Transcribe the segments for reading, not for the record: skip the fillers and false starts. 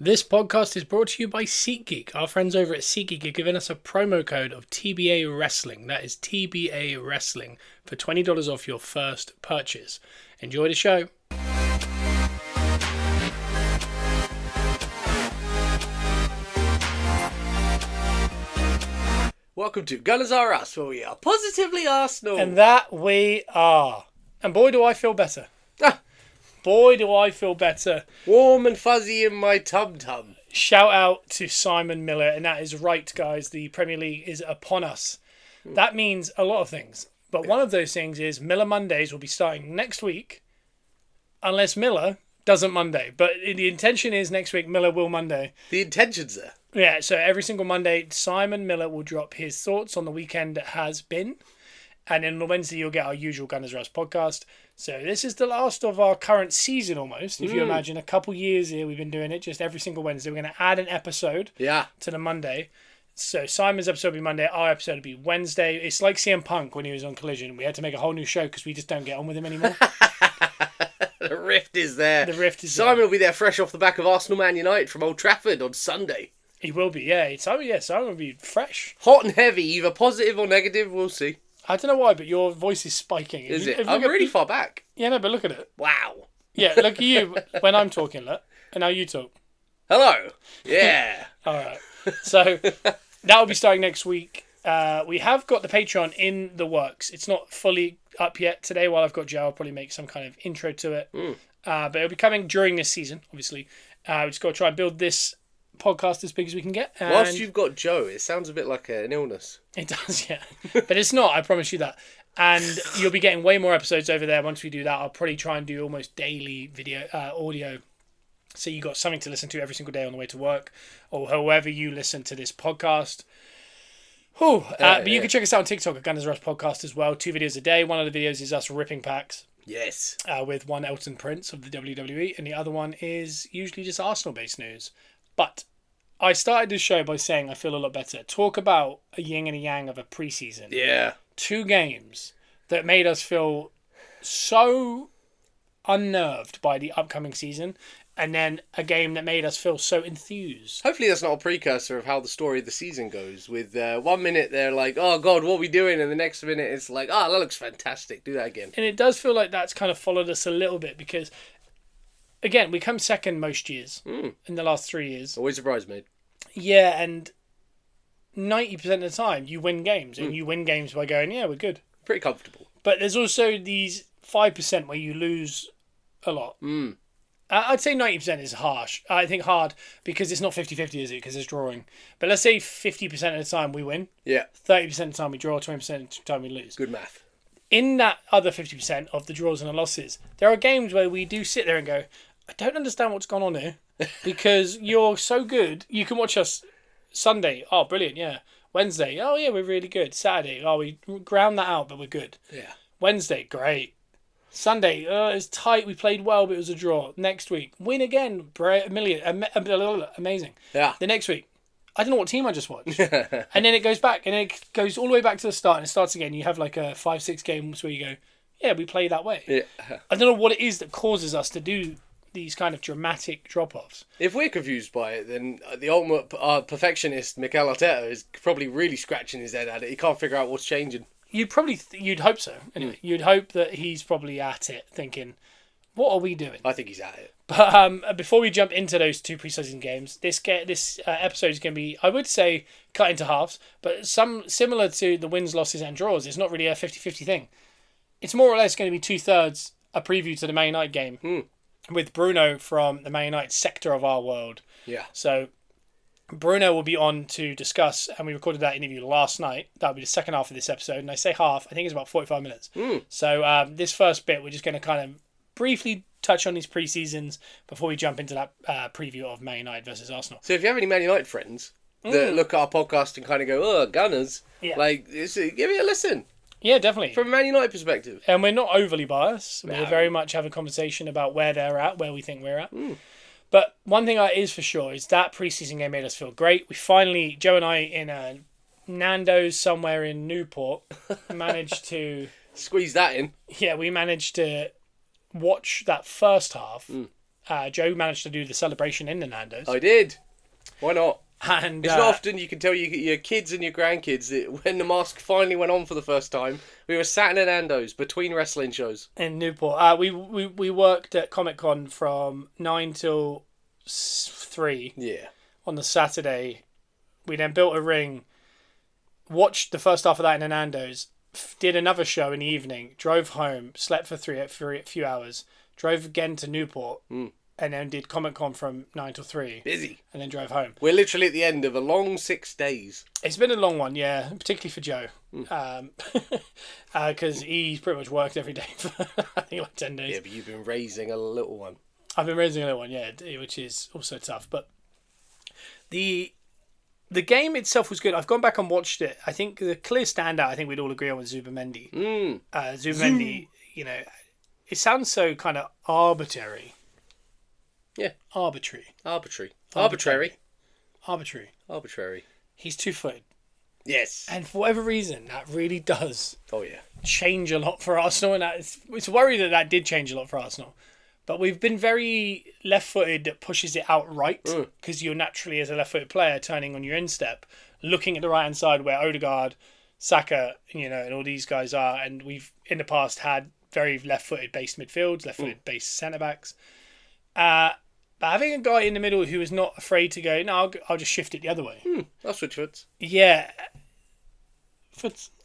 This podcast is brought to you by SeatGeek. Our friends over at SeatGeek are giving us a promo code of TBA Wrestling. That is TBA Wrestling for $20 off your first purchase. Enjoy the show. Welcome to Gunners Are Us, where we are positively Arsenal. And that we are. And boy, do I feel better. Boy, do I feel better. Warm and fuzzy in my tum-tum. Shout out to Simon Miller. And that is right, guys. The Premier League is upon us. That means a lot of things. But one of those things is Miller Mondays will be starting next week. Unless Miller doesn't Monday. But the intention is next week Miller will Monday. The intention's there. Yeah, so every single Monday, Simon Miller will drop his thoughts on the weekend that has been. And then on Wednesday, you'll get our usual Gunners Rust podcast. So this is the last of our current season almost. If you imagine a couple years here, we've been doing it just every single Wednesday. We're going to add an episode to the Monday. So Simon's episode will be Monday. Our episode will be Wednesday. It's like CM Punk when he was on Collision. We had to make a whole new show because we just don't get on with him anymore. The rift is there. The rift is Simon there. will be there fresh off the back of Arsenal Man United from Old Trafford on Sunday. He will be, yeah. Simon will be fresh. Hot and heavy, either positive or negative, we'll see. I don't know why, but your voice is spiking. Is it? I'm really far back. Yeah, no, but look at it. Wow. Yeah, look at you when I'm talking, look. And now you talk. Hello. Yeah. All right. So that will be starting next week. We have got the Patreon in the works. It's not fully up yet. Today, while I've got Joe, I'll probably make some kind of intro to it. But it'll be coming during this season, obviously. We just got to try and build this podcast as big as we can get. And Whilst you've got Joe, it sounds a bit like an illness. it does, yeah. But it's not, I promise you that. And you'll be getting way more episodes over there. Once we do that, I'll probably try and do almost daily video, audio. So you got something to listen to every single day on the way to work, or however you listen to this podcast. But you can check us out on TikTok at Gunners Rust Podcast as well. 2 videos a day. One of the videos is us ripping packs. Yes. With one Elton Prince of the WWE, and the other one is usually just Arsenal-based news. But I started this show by saying I feel a lot better. Talk about a yin and a yang of a preseason. Yeah. 2 games that made us feel so unnerved by the upcoming season, and then a game that made us feel so enthused. Hopefully that's not a precursor of how the story of the season goes. With 1 minute they're like, oh God, what are we doing? And the next minute it's like, that looks fantastic. Do that again. And it does feel like that's kind of followed us a little bit because, again, we come second most years in the last 3 years. Always a bridesmaid. Yeah, and 90% of the time you win games. And you win games by going, yeah, we're good. Pretty comfortable. But there's also these 5% where you lose a lot. I'd say 90% is harsh. I think hard because it's not 50-50, is it? Because it's drawing. But let's say 50% of the time we win. Yeah. 30% of the time we draw, 20% of the time we lose. Good math. In that other 50% of the draws and the losses, there are games where we do sit there and go, I don't understand what's gone on here because you're so good. You can watch us Sunday. Oh, brilliant, yeah. Wednesday. Oh, yeah, we're really good. Saturday. Oh, we ground that out, but we're good. Yeah. Wednesday, great. Sunday, it was tight. We played well, but it was a draw. Next week, win again. Amazing. Yeah. The next week, I don't know what team I just watched. And then it goes back, and it goes all the way back to the start, and it starts again. You have like a 5-6 games where you go, yeah, we play that way. Yeah. I don't know what it is that causes us to do these kind of dramatic drop-offs. If we're confused by it, then the ultimate perfectionist, Mikel Arteta, is probably really scratching his head at it. He can't figure out what's changing. You'd probably, you'd hope so. Anyway, you'd hope that he's probably at it, thinking, "What are we doing?" I think he's at it. But before we jump into those 2 preseason games, this episode is going to be, I would say, cut into halves, but similar to the wins, losses, and draws. It's not really a 50-50 thing. It's more or less going to be 2/3 a preview to the Man United game with Bruno from the Man United sector of our world. Yeah. So Bruno will be on to discuss, and we recorded that interview last night. That'll be the second half of this episode, and I say half, I think it's about 45 minutes. So this first bit, we're just going to kind of briefly touch on these pre-seasons before we jump into that preview of Man United versus Arsenal. So if you have any Man United friends that look at our podcast and kind of go, oh, Gunners, give it a listen. Yeah, definitely. From a Man United perspective. And we're not overly biased. No. We'll very much have a conversation about where they're at, where we think we're at. But one thing is for sure is that preseason game made us feel great. We finally, Joe and I, in a Nando's somewhere in Newport, managed to... Squeeze that in. Yeah, we managed to watch that first half Joe managed to do the celebration in the Nando's. I did. Why not? And It's not often you can tell your kids and your grandkids that when the mask finally went on for the first time, we were sat in a Nando's between wrestling shows. in Newport. We worked at Comic Con from 9 till 3 Yeah. on the Saturday. We then built a ring, watched the first half of that in the Nando's, did another show in the evening, drove home, slept for a few hours, drove again to Newport, and then did Comic Con from 9 till 3. Busy. And then drove home. We're literally at the end of a long 6 days. It's been a long one, yeah, particularly for Joe. Because he's pretty much worked every day for, I think, like 10 days. Yeah, but you've been raising a little one. I've been raising a little one, yeah, which is also tough. But the game itself was good. I've gone back and watched it. I think the clear standout, I think we'd all agree on, was Zubamendi. Zubamendi, you know, it sounds so kind of arbitrary. Yeah. Arbitrary. He's 2-footed. Yes. And for whatever reason, that really does Oh, yeah. change a lot for Arsenal. And it's a worry that did change a lot for Arsenal. But we've been very left-footed that pushes it out right, because you're naturally, as a left-footed player, turning on your instep, looking at the right-hand side where Odegaard, Saka, you know, and all these guys are. And we've, in the past, had very left-footed based midfields, left-footed based centre-backs. But having a guy in the middle who is not afraid to go, no, I'll just shift it the other way. I'll switch foots. Yeah.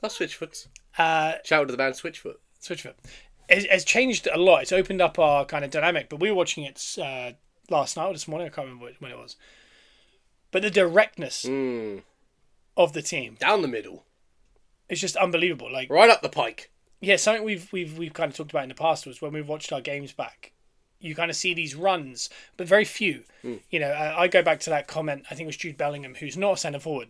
I'll switch foots. Shout out to the band Switchfoot. Switchfoot. It's changed a lot. It's opened up our kind of dynamic. But we were watching it last night or this morning. I can't remember when it was. But the directness of the team Down the middle. is just unbelievable. Like, Right up the pike. yeah, something we've kind of talked about in the past was when we've watched our games back. You kind of see these runs, but very few. You know, I go back to that comment. I think it was Jude Bellingham, who's not a centre forward,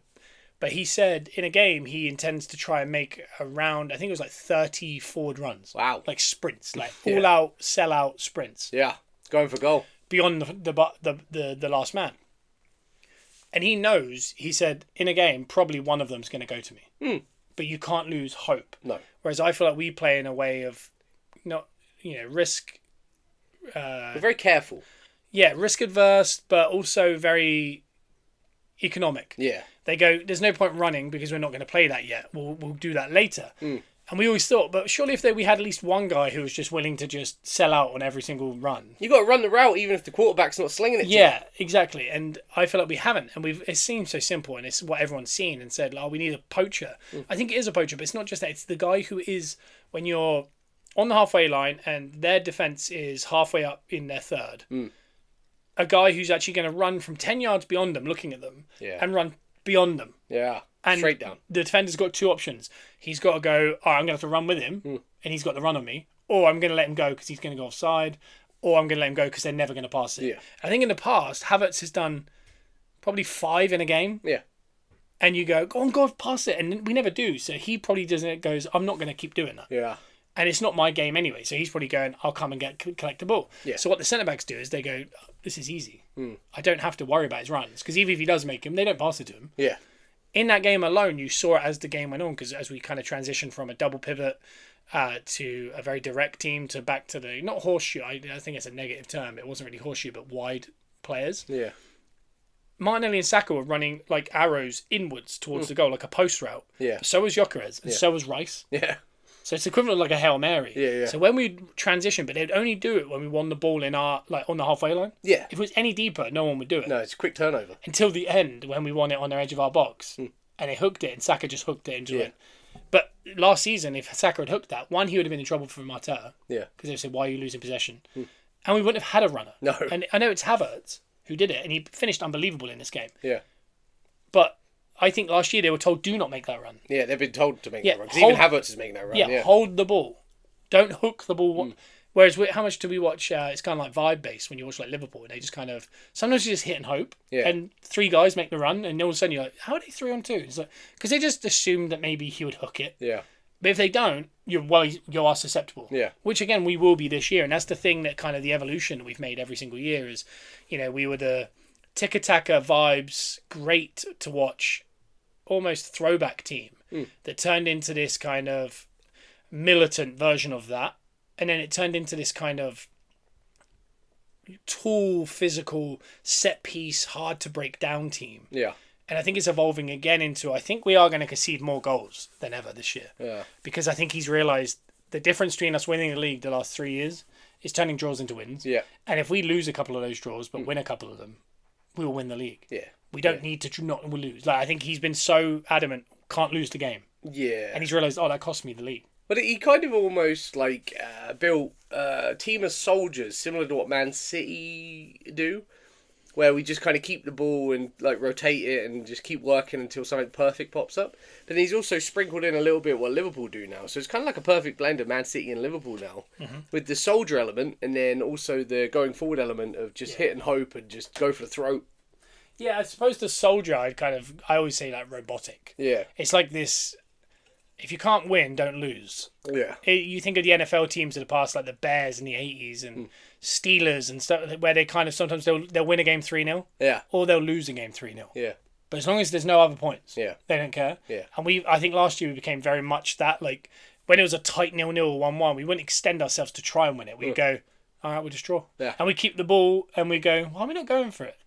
but he said in a game he intends to try and make around, I think it was like 30 forward runs. Wow. Like sprints, like all out, sell out sprints. Yeah. Going for goal. Beyond the last man. And he knows, he said, in a game, probably one of them's going to go to me. But you can't lose hope. No. Whereas I feel like we play in a way of not, you know, risk. We're very careful. Yeah, risk adverse, but also very economic. Yeah. They go, there's no point running because we're not going to play that yet. We'll do that later. And we always thought, but surely if we had at least one guy who was just willing to just sell out on every single run. You got to run the route even if the quarterback's not slinging it to you. Yeah, exactly. And I feel like we haven't. And it seems so simple, and it's what everyone's seen and said, oh, we need a poacher. I think it is a poacher, but it's not just that. It's the guy who is, when you're on the halfway line and their defence is halfway up in their third, a guy who's actually going to run from 10 yards beyond them, looking at them, and run beyond them. Yeah. And straight down. The defender's got two options. He's got to go, all right, I'm going to have to run with him, and he's got the run on me, or I'm going to let him go because he's going to go offside, or I'm going to let him go because they're never going to pass it. Yeah. I think in the past, Havertz has done probably 5 in a game. Yeah. And you go on, God, pass it. And we never do. So he probably doesn't, goes, I'm not going to keep doing that. Yeah. And it's not my game anyway. So he's probably going, I'll come and collect the ball. Yeah. So what the centre-backs do is they go, this is easy. I don't have to worry about his runs. Because even if he does make them, they don't pass it to him. Yeah. In that game alone, you saw it as the game went on. Because as we kind of transitioned from a double pivot to a very direct team to back to the, not horseshoe, I think it's a negative term. It wasn't really horseshoe, but wide players. Yeah. Martinelli and Saka were running like arrows inwards towards the goal, like a post route. Yeah. So was Gyökeres, and so was Rice. Yeah. So it's equivalent of like a Hail Mary. Yeah. So when we transition, but they'd only do it when we won the ball in our, like, on the halfway line. Yeah. If it was any deeper, no one would do it. No, it's a quick turnover. Until the end, when we won it on the edge of our box. And they hooked it, and Saka just hooked it and just went. But last season, if Saka had hooked that, one, he would have been in trouble for Marteta. Yeah. Because they would say, why are you losing possession? And we wouldn't have had a runner. No. And I know it's Havertz who did it, and he finished unbelievable in this game. Yeah. But I think last year they were told, do not make that run. Yeah, they've been told to make that run. Because even Havertz is making that run. Yeah, hold the ball. Don't hook the ball. Whereas, how much do we watch? It's kind of like vibe-based when you watch like Liverpool. They just kind of, sometimes you just hit and hope. Yeah. And 3 guys make the run, and all of a sudden you're like, how are they 3 on 2? It's like, because they just assume that maybe he would hook it. Yeah. But if they don't, you are susceptible. Yeah. Which, again, we will be this year. And that's the thing that kind of the evolution that we've made every single year is, you know, we were the tiki-taka vibes, great to watch, almost throwback team that turned into this kind of militant version of that. And then it turned into this kind of tall, physical, set piece, hard to break down team. Yeah. And I think it's evolving again into, I think we are going to concede more goals than ever this year. Yeah. Because I think he's realised the difference between us winning the league the last 3 years is turning draws into wins. Yeah. And if we lose a couple of those draws, but win a couple of them, we will win the league. Yeah. We don't need to not lose. Like, I think he's been so adamant, can't lose the game. Yeah. And he's realised, that cost me the league. But he kind of almost built a team of soldiers similar to what Man City do, where we just kind of keep the ball and rotate it and just keep working until something perfect pops up. But he's also sprinkled in a little bit what Liverpool do now. So it's kind of like a perfect blend of Man City and Liverpool now, with the soldier element and then also the going forward element of just hit and hope and just go for the throat. Yeah, I suppose the soldier, I always say robotic. Yeah. It's like this. If you can't win, don't lose. Yeah. You think of the NFL teams of the past, like the Bears in the 80s and Steelers and stuff, where they kind of sometimes they'll win a game 3-0. Yeah. Or they'll lose a game 3-0. Yeah. But as long as there's no other points, yeah, they don't care. Yeah. And I think last year we became very much that, like, when it was a tight 0-0 or 1-1, we wouldn't extend ourselves to try and win it. We'd go, all right, we'll just draw. Yeah. And we keep the ball and we go, why are we not going for it?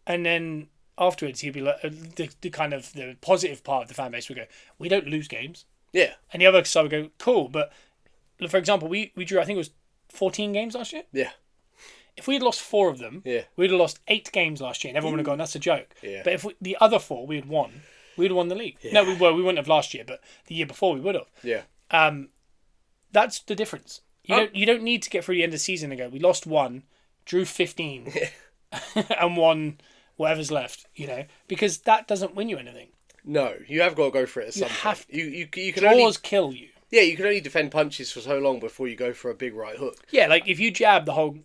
And then afterwards, he'd be like, the kind of the positive part of the fan base would go, we don't lose games. Yeah. And the other side would go, cool. But for example, we drew, I think it was 14 games last year. Yeah. If we had lost 4 of them, we'd have lost 8 games last year, and everyone would have gone, that's a joke. Yeah. But if the other 4 we had won, we would have won the league. Yeah. No, we wouldn't have last year, but the year before we would have. Yeah. That's the difference. You don't need to get through the end of the season and go, we lost 1, drew 15, and won whatever's left, because that doesn't win you anything. No, you have got to go for it at some point. You can draws only kill you. Yeah, you can only defend punches for so long before you go for a big right hook. Yeah, like if you jab the whole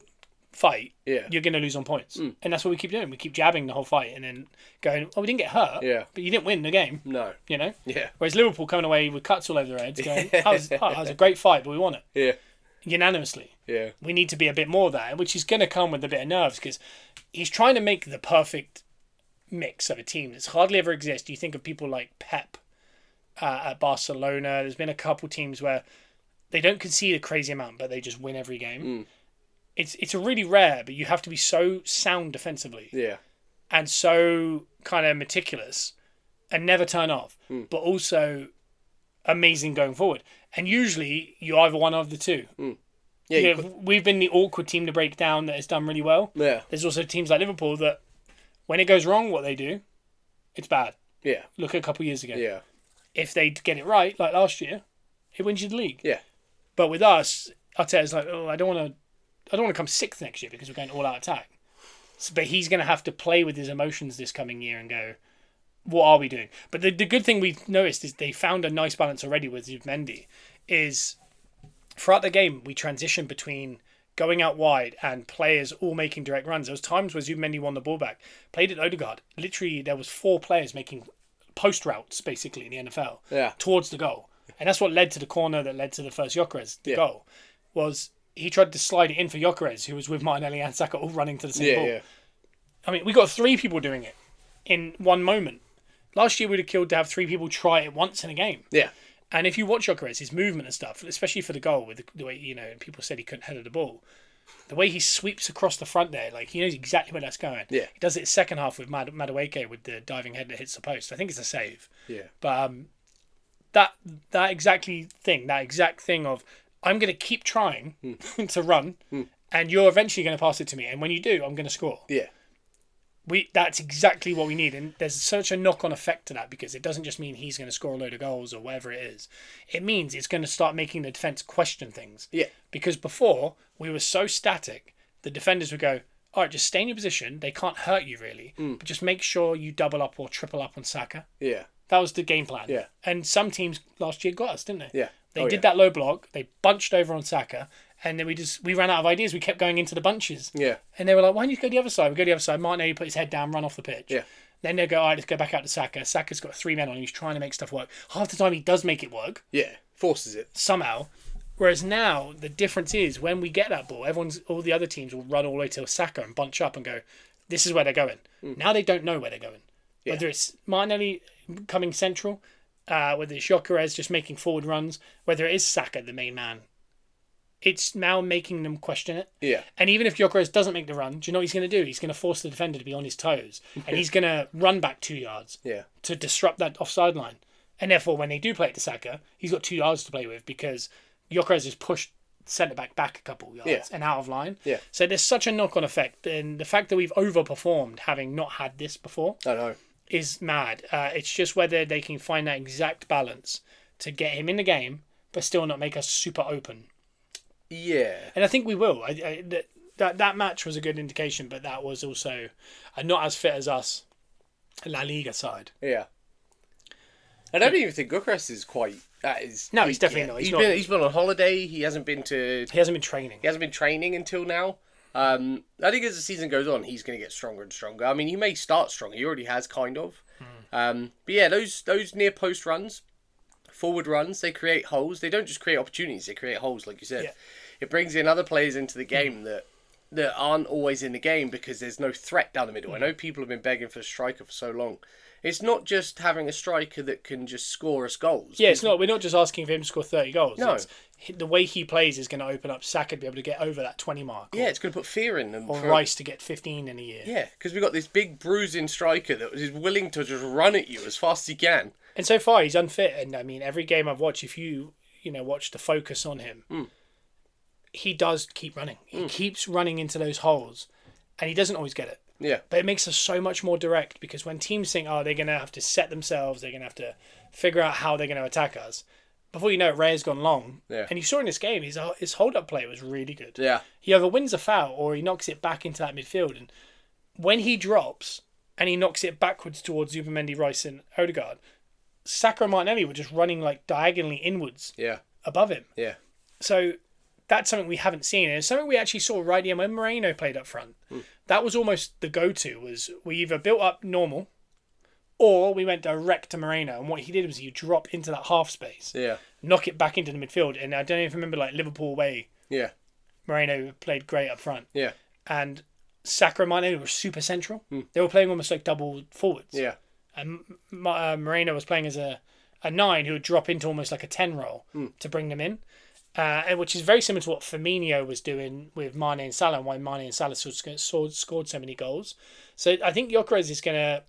fight, Yeah. you're going to lose on points. And that's what we keep doing. We keep jabbing the whole fight and then going, we didn't get hurt, but you didn't win the game. No. Yeah. Whereas Liverpool coming away with cuts all over their heads going, that was a great fight, but we won it. Yeah. Unanimously. Yeah. We need to be a bit more of that, which is going to come with a bit of nerves because he's trying to make the perfect mix of a team that's hardly ever exists. You think of people like Pep at Barcelona. There's been a couple teams where they don't concede a crazy amount, but they just win every game. It's a really rare, but you have to be so sound defensively. Yeah. And so kind of meticulous and never turn off, but also amazing going forward. And usually you're either one of the two. Yeah. We've been the awkward team to break down that has done really well. Yeah. There's also teams like Liverpool that when it goes wrong, what they do, it's bad. Yeah. Look at a couple of years ago. Yeah. If they get it right, like last year, it wins you the league. Yeah. But with us, Arteta's like, I don't want to come sixth next year because we're going all out attack. But he's going to have to play with his emotions this coming year and go, what are we doing? But the good thing we've noticed is they found a nice balance already with Mendy. Is throughout the game we transitioned between going out wide and players all making direct runs. There was times where Zubimendi won the ball back, played at Odegaard. Literally, there was 4 players making post routes basically in the NFL towards the goal, and that's what led to the corner that led to the first Gyökeres. The goal was he tried to slide it in for Gyökeres, who was with Martinelli and Saka all running to the same ball. Yeah. I mean, we got 3 people doing it in one moment. Last year, we'd have killed to have 3 people try it once in a game. Yeah. And if you watch Gyökeres, his movement and stuff, especially for the goal, with the way, people said he couldn't header the ball, the way he sweeps across the front there, like he knows exactly where that's going. Yeah. He does it second half with Madueke with the diving head that hits the post. I think it's a save. Yeah. But that exact thing of, I'm going to keep trying to run, and you're eventually going to pass it to me. And when you do, I'm going to score. Yeah. That's exactly what we need, and there's such a knock-on effect to that because it doesn't just mean he's going to score a load of goals or whatever it is. It means it's going to start making the defence question things. Yeah. Because before, we were so static, the defenders would go, all right, just stay in your position. They can't hurt you really, but just make sure you double up or triple up on Saka. Yeah. That was the game plan. Yeah. And some teams last year got us, didn't they? Yeah. They did that low block. They bunched over on Saka. And then we ran out of ideas. We kept going into the bunches. Yeah. And they were like, why don't you go the other side? We go the other side. Martinelli put his head down, run off the pitch. Yeah. Then they go, all right, let's go back out to Saka. Saka's got 3 men on him. He's trying to make stuff work. Half the time he does make it work. Yeah. Forces it. Somehow. Whereas now, the difference is when we get that ball, all the other teams will run all the way to Saka and bunch up and go, this is where they're going. Now they don't know where they're going. Yeah. Whether it's Martinelli coming central, whether it's Gyökeres just making forward runs, whether it is Saka, the main man. it's now making them question it. Yeah. And even if Gyökeres doesn't make the run, do you know what he's going to do? He's going to force the defender to be on his toes. And he's going to run back 2 yards to disrupt that offside line. And therefore, when they do play it to Saka, he's got 2 yards to play with because Gyökeres has pushed centre-back back a couple yards and out of line. Yeah. So there's such a knock-on effect. And the fact that we've overperformed, having not had this before, I know, is mad. It's just whether they can find that exact balance to get him in the game, but still not make us super open. Yeah. And I think we will. That match was a good indication, but that was also not as fit as us, La Liga side. Yeah. I don't even think Gyökeres is quite... No, he's definitely not. He's been on holiday. He hasn't been training. He hasn't been training until now. I think as the season goes on, he's going to get stronger and stronger. I mean, he may start strong. He already has, kind of. But yeah, those near post runs, forward runs, they create holes. They don't just create opportunities. They create holes, like you said. Yeah. It brings in other players into the game that aren't always in the game because there's no threat down the middle. I know people have been begging for a striker for so long. It's not just having a striker that can just score us goals. Yeah, it's not. We're not just asking for him to score 30 goals. No. The way he plays is going to open up Saka to be able to get over that 20 mark. Yeah, it's going to put fear in them. Or Rice to get 15 in a year. Yeah, because we've got this big bruising striker that is willing to just run at you as fast as he can. And so far, he's unfit. And I mean, every game I've watched, if you watch the focus on him, he does keep running. He keeps running into those holes, and he doesn't always get it. Yeah. But it makes us so much more direct because when teams think, oh, they're going to have to set themselves, they're going to have to figure out how they're going to attack us, before you know it, Ray's gone long. Yeah. And you saw in this game, his hold-up play was really good. Yeah. He either wins a foul or he knocks it back into that midfield. And when he drops and he knocks it backwards towards Zubimendi, Rice and Odegaard, Saka and Martinelli were just running like diagonally inwards above him. Yeah. So that's something we haven't seen. And it's something we actually saw right here when Moreno played up front. That was almost the go-to, was we either built up normal or we went direct to Moreno. And what he did was he drop into that half space, knock it back into the midfield. And I don't even remember, like Liverpool away. Yeah. Moreno played great up front. Yeah. And Saka and Martinelli were super central. They were playing almost like double forwards. Yeah. And Moreno was playing as a 9 who would drop into almost like a 10 role to bring them in. And which is very similar to what Firmino was doing with Mane and Salah, and why Mane and Salah scored so many goals. So I think Gyökeres is going to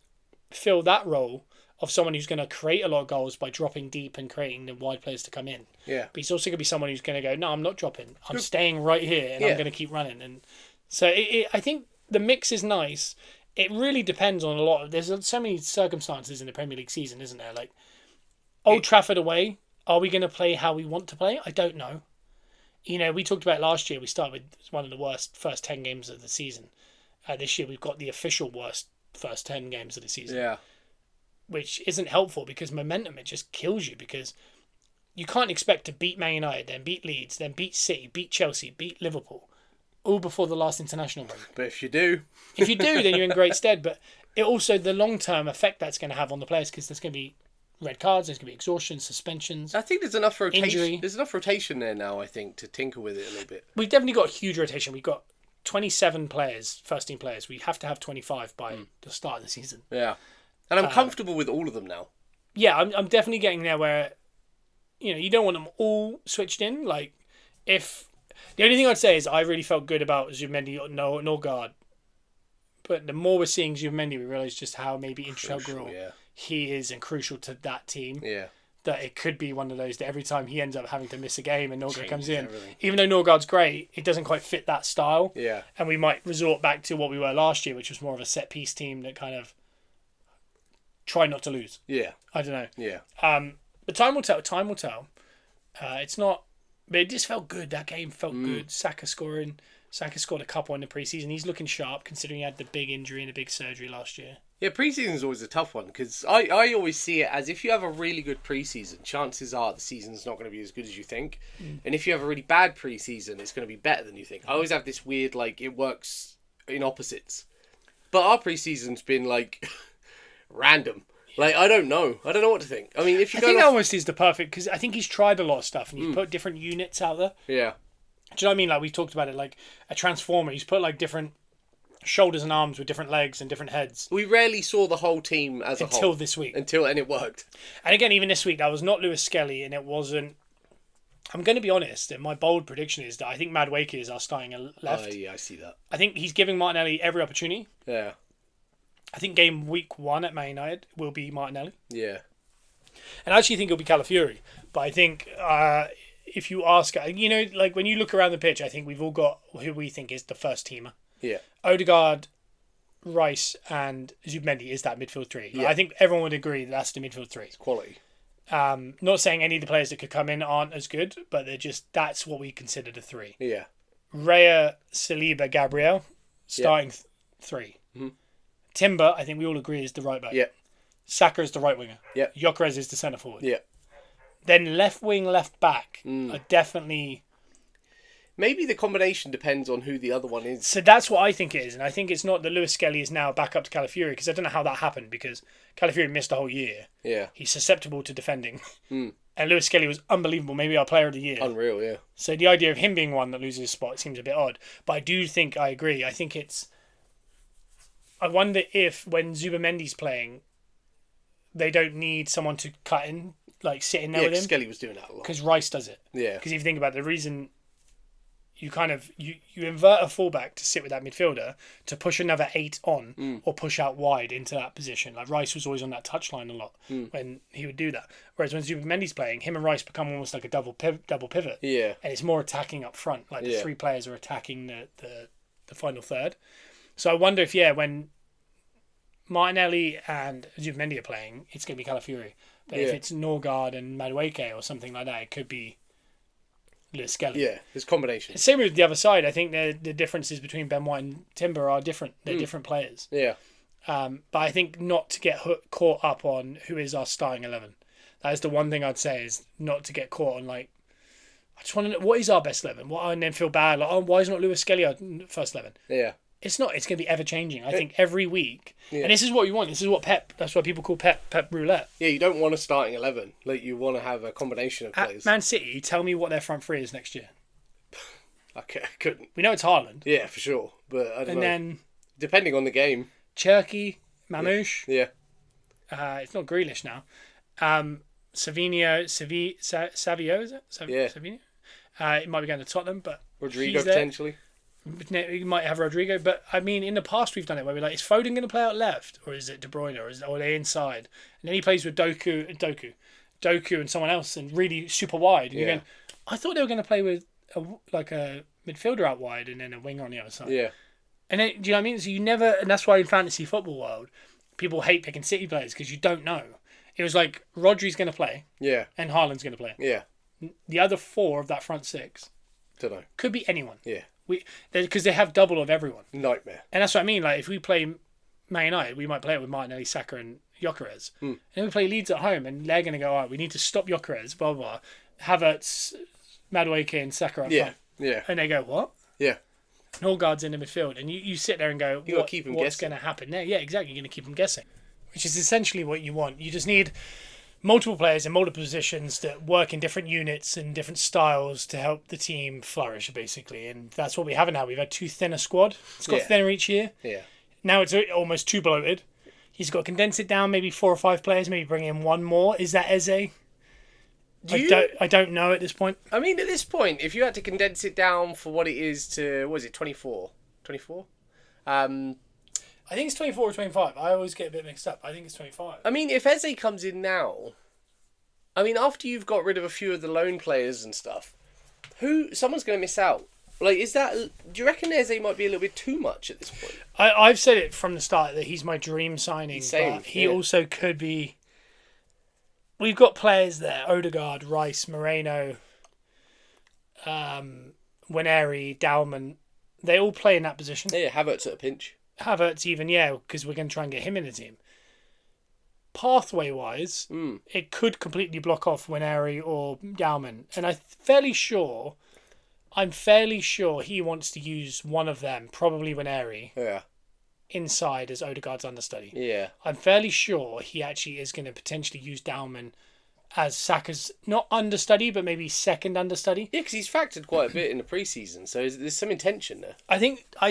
fill that role of someone who's going to create a lot of goals by dropping deep and creating the wide players to come in. Yeah. But he's also going to be someone who's going to go, no, I'm not dropping. I'm staying right here and I'm going to keep running. And so I think the mix is nice. It really depends on a lot of... There's so many circumstances in the Premier League season, isn't there? Like Old Trafford away... Are we going to play how we want to play? I don't know. We talked about last year. We started with one of the worst first 10 games of the season. This year we've got the official worst first 10 games of the season. Yeah. Which isn't helpful because momentum, it just kills you because you can't expect to beat Man United, then beat Leeds, then beat City, beat Chelsea, beat Liverpool, all before the last international break. But if you do... then you're in great stead. But it also, the long-term effect that's going to have on the players, because there's going to be red cards, there's going to be exhaustion, suspensions. I think there's enough rotation. Injury. There's enough rotation there now, I think, to tinker with it a little bit. We've definitely got a huge rotation. We've got 27 players, first team players. We have to have 25 by the start of the season. Yeah. And I'm comfortable with all of them now. Yeah, I'm definitely getting there where, you don't want them all switched in. Like, if... The only thing I'd say is I really felt good about Zubimendi or Norgard. But the more we're seeing Zubimendi, we realise just how maybe integral he is and crucial to that team. Yeah. That it could be one of those that every time he ends up having to miss a game and Norgard comes in, everything. Even though Norgard's great, it doesn't quite fit that style. Yeah. And we might resort back to what we were last year, which was more of a set-piece team that kind of try not to lose. Yeah. I don't know. Yeah. But time will tell. Time will tell. It's not... But it just felt good. That game felt good. Saka scoring. Saka scored a couple in the preseason. He's looking sharp considering he had the big injury and the big surgery last year. Yeah, preseason's always a tough one because I always see it as if you have a really good preseason, chances are the season's not going to be as good as you think. And if you have a really bad preseason, it's going to be better than you think. I always have this weird, like, it works in opposites. But our preseason's been, like, random. Like, I don't know what to think. I mean, if you I think that almost is the perfect... Because I think he's tried a lot of stuff and he's put different units out there. Yeah. Do you know what I mean? Like, we talked about it, like a transformer. He's put, like, different shoulders and arms with different legs and different heads. We rarely saw the whole team as a whole. Until this week. And it worked. And again, even this week, that was not Lewis Skelly and it wasn't I'm going to be honest, and my bold prediction is that I think Madueke is our starting left. Yeah, I see that. I think he's giving Martinelli every opportunity. Yeah. I think game week 1 at Man United will be Martinelli. Yeah. And I actually think it'll be Calafiori. But I think if you ask, like when you look around the pitch, I think we've all got who we think is the first teamer. Yeah. Odegaard, Rice and Zubimendi is that midfield three. Yeah. I think everyone would agree that's the midfield three. It's quality. Not saying any of the players that could come in aren't as good, but that's what we consider the three. Yeah. Raya, Saliba, Gabriel, starting three. Mm-hmm. Timber, I think we all agree, is the right back. Yeah. Saka is the right winger. Yeah. Gyökeres is the centre forward. Yeah. Then left wing, left back are definitely... Maybe the combination depends on who the other one is. So that's what I think it is. And I think it's not that Lewis Skelly is now back up to Calafiori, because I don't know how that happened, because Calafiori missed a whole year. Yeah. He's susceptible to defending. And Lewis Skelly was unbelievable, maybe our player of the year. Unreal, yeah. So the idea of him being one that loses his spot seems a bit odd. But I do think, I agree, I think it's... I wonder if when Zubamendi's playing, they don't need someone to cut in, like sit in there with him. Skelly was doing that a lot. Because Rice does it. Yeah. Because if you think about it, the reason you kind of you invert a fullback to sit with that midfielder to push another 8 on or push out wide into that position. Like Rice was always on that touchline a lot when he would do that. Whereas when Zubamendi's playing, him and Rice become almost like a double pivot. Yeah. And it's more attacking up front. Like the three players are attacking the final third. So I wonder if when Martinelli and Zubamendi are playing, it's going to be Calafiori. But if it's Norgard and Madueke or something like that, it could be Lewis Skelly. Yeah, there's combination. Same with the other side. I think the differences between Ben White and Timber are different. They're different players. Yeah. But I think not to get caught up on who is our starting 11. That is the one thing I'd say, is not to get caught on, like, I just want to know what is our best 11. And then feel bad, like, why is not Lewis Skelly our first 11? Yeah. It's not. It's going to be ever changing. I think every week, and this is what you want. This is what Pep. That's why people call Pep Roulette. Yeah, you don't want a starting 11. Like, you want to have a combination of players. At Man City, tell me what their front three is next year. I couldn't. We know it's Haaland. Yeah, for sure. But I don't know. And then depending on the game. Cherky, Mamouche. Yeah. It's not Grealish now. Savinho, Savio, is it? Savinho. It might be going to Tottenham, but Rodrigo potentially. You might have Rodrigo, but I mean, in the past we've done it where we're like, is Foden going to play out left, or is it De Bruyne, or are they inside? And then he plays with Doku and someone else, and really super wide. And you're going, I thought they were going to play with a midfielder out wide and then a winger on the other side. Yeah. And then, do you know what I mean? So you never, and that's why in fantasy football world, people hate picking City players because you don't know. It was like Rodri's going to play, and Haaland's going to play. Yeah. The other 4 of that front 6, don't know, could be anyone. Yeah. Because they have double of everyone. Nightmare. And that's what I mean. Like, if we play Man United, we might play it with Martinelli, Saka and Gyökeres. And then we play Leeds at home, and they're going to go, all right, we need to stop Gyökeres, blah, blah, blah. Havertz, Madueke and Saka up front. Yeah. And they go, what? Yeah. Norgard's in the midfield. And you sit there and go, what's going to happen there? Yeah, exactly. You're going to keep them guessing. Which is essentially what you want. You just need multiple players in multiple positions that work in different units and different styles to help the team flourish, basically. And that's what we have now. We've had too thin a squad. It's got thinner each year. Yeah. Now it's almost too bloated. He's got to condense it down, maybe 4 or 5 players, maybe bring in one more. Is that Eze? I don't know at this point. I mean, at this point, if you had to condense it down for what it is to, what is it, 24? 24? I think it's 24 or 25. I always get a bit mixed up. I think it's 25. I mean, if Eze comes in now, I mean, after you've got rid of a few of the lone players and stuff, someone's going to miss out. Like, do you reckon Eze might be a little bit too much at this point? I've said it from the start that he's my dream signing, Same, but he also could be... We've got players there, Odegaard, Rice, Moreno, Waneri, Dalman. They all play in that position. Yeah, Havertz at a pinch. Havertz even, because we're going to try and get him in the team. Pathway-wise, it could completely block off Waneri or Dalman. And I'm fairly sure he wants to use one of them, probably Waneri, inside as Odegaard's understudy. Yeah. I'm fairly sure he actually is going to potentially use Dalman as Saka's, not understudy, but maybe second understudy. Yeah, because he's factored quite a bit in the pre-season, so there's some intention there. I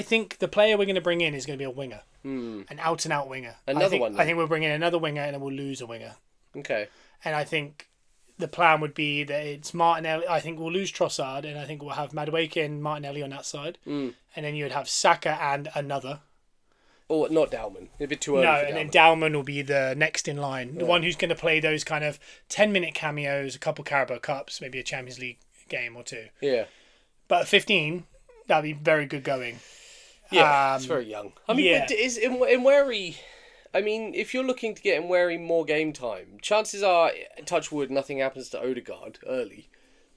think the player we're going to bring in is going to be a winger. An out-and-out winger. Another one, then? I think we'll bring in another winger and then we'll lose a winger. Okay. And I think the plan would be that it's Martinelli. I think we'll lose Trossard, and I think we'll have Madueke and Martinelli on that side, and then you would have Saka and another. Or not Dalman. A bit too early. No, for and Dalman. then Dalman will be the next in line, the one who's going to play those kind of 10-minute cameos, a couple Carabao Cups, maybe a Champions League game or two. Yeah. But at 15, that'd be very good going. Yeah, it's very young. I mean, yeah. is Nweri... I mean, if you're looking to get Nweri more game time, chances are, touch wood, nothing happens to Odegaard early.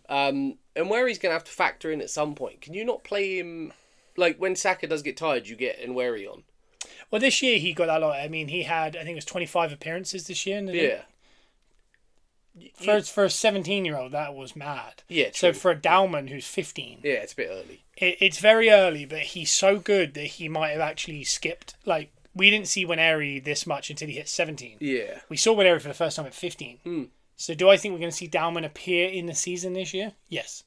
Nweri's going to have to factor in at some point. Can you not play him... Like, when Saka does get tired, you get Nweri on. Well, this year he got a lot. I mean, he had, I think it was 25 appearances this year in the league. For a 17-year-old, that was mad. Yeah, So true. for a Dalman who's 15, Yeah, it's a bit early. it's very early, but he's so good that he might have actually skipped. Like, we didn't see Waneri this much until he hit 17. Yeah. We saw Waneri for the first time at 15. So do I think we're going to see Dalman appear in the season this year? Yes.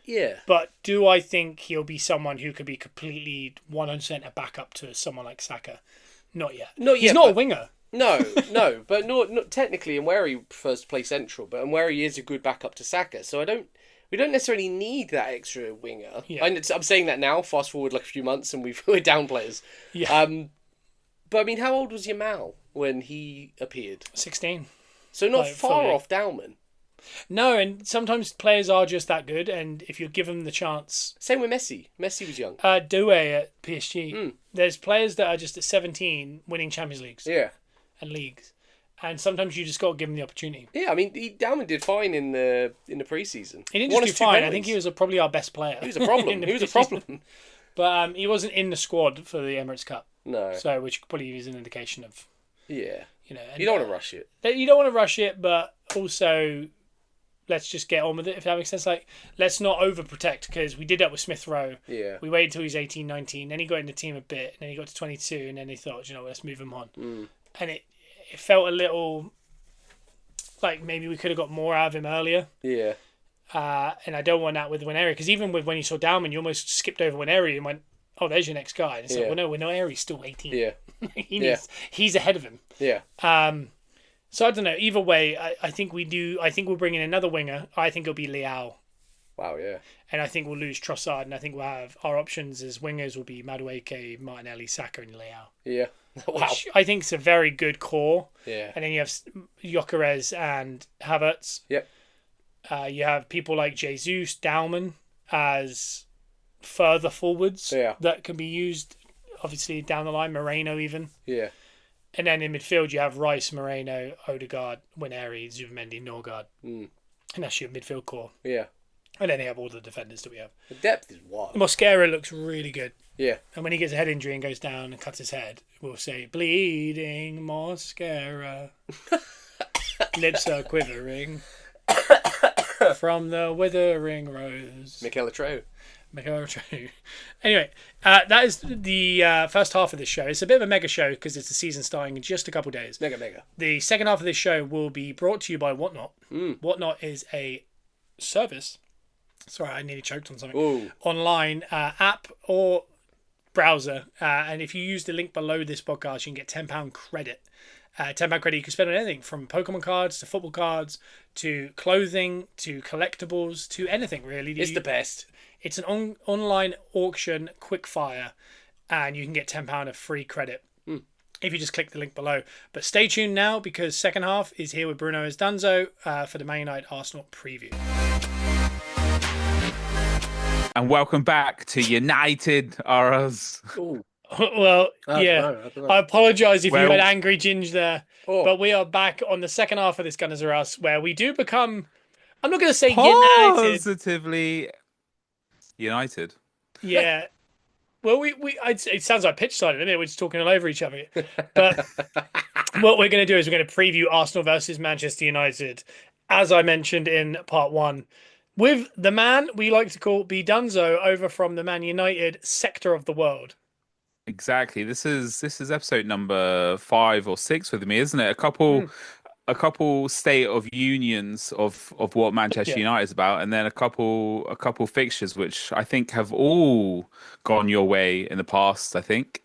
Yeah. But do I think he'll be someone who could be completely 100% a backup to someone like Saka? Not yet. Not He's yet, not a but- winger. No, but not technically. Nweri prefers to play central, but Nweri is a good backup to Saka. So we don't necessarily need that extra winger. Yeah. I'm saying that now. Fast forward like a few months, and we're down players. Yeah. But I mean, how old was Yamal when he appeared? 16. So not Like, far fully. off Dalman. No, and sometimes players are just that good, and if you give them the chance... Same with Messi. Messi was young. Doué at PSG. There's players that are just at 17 winning Champions Leagues Yeah. and leagues. And sometimes you just got to give them the opportunity. Yeah, I mean, Dalman did fine in the preseason. He didn't Won just us do 2 fine. I penalties. think he was probably our best player. He was a problem. in the He was a preseason. problem. But he wasn't in the squad for the Emirates Cup. No. So, which probably is an indication of, Yeah. you know... And, You don't want to rush it. You don't want to rush it, but also... Let's just get on with it, if that makes sense. Like, let's not overprotect, because we did that with Smith Rowe. Yeah. We waited until he was 18, 19, then he got in the team a bit, and then he got to 22, and then they thought, you know, let's move him on. And it felt a little like maybe we could have got more out of him earlier. Yeah. And I don't want that with Waneri, because even with when you saw Dalman, you almost skipped over Waneri and went, oh, there's your next guy. And it's like, well, no, Waneri's still 18. Yeah. He's ahead of him. Yeah. So I don't know. Either way, I think we do. I think we'll bring in another winger. I think it'll be Leao. Wow, yeah. And I think we'll lose Trossard, and I think we'll have our options as wingers will be Madueke, Martinelli, Saka, and Leao. Yeah. Wow. Which I think is a very good core. Yeah. And then you have Gyökeres and Havertz. Yep. You have people like Jesus, Dalman as further forwards that can be used, obviously, down the line. Moreno even. Yeah. And then in midfield, you have Rice, Moreno, Odegaard, Waneri, Zubimendi, Norgard. And that's your midfield core. Yeah. And then they have all the defenders that we have. The depth is wild. Mosquera looks really good. Yeah. And when he gets a head injury and goes down and cuts his head, we'll say, bleeding Mosquera. Lips are quivering from the withering rose. Mikel Arturo. Anyway, that is the first half of this show. It's a bit of a mega show because it's the season starting in just a couple of days. Mega. The second half of this show will be brought to you by Whatnot. Whatnot is a service. Sorry, I nearly choked on something. Ooh. Online app or browser. And if you use the link below this podcast, you can get £10 credit. £10 credit you can spend on anything from Pokemon cards to football cards to clothing to collectibles to anything, really. It's the best. It's an online auction quickfire, and you can get £10 of free credit if you just click the link below. But stay tuned now, because second half is here with Bruno as Dunzo for the Man United Arsenal preview. And welcome back to United Us. Ooh. Well, I don't know. I apologise if you Well- had angry Ginge there, Oh. but we are back on the second half of this Gunners Are Us, where we do become, I'm not going to say United. Positively United. Yeah. Well, it sounds like pitch side, doesn't it? We're just talking all over each other. But what we're going to do is we're going to preview Arsenal versus Manchester United, as I mentioned in part one, with the man we like to call B Dunzo over from the Man United sector of the world. Exactly. This is episode number 5 or 6 with me, isn't it? A couple state of unions of what Manchester United is about, and then a couple fixtures which I think have all gone your way in the past. I think.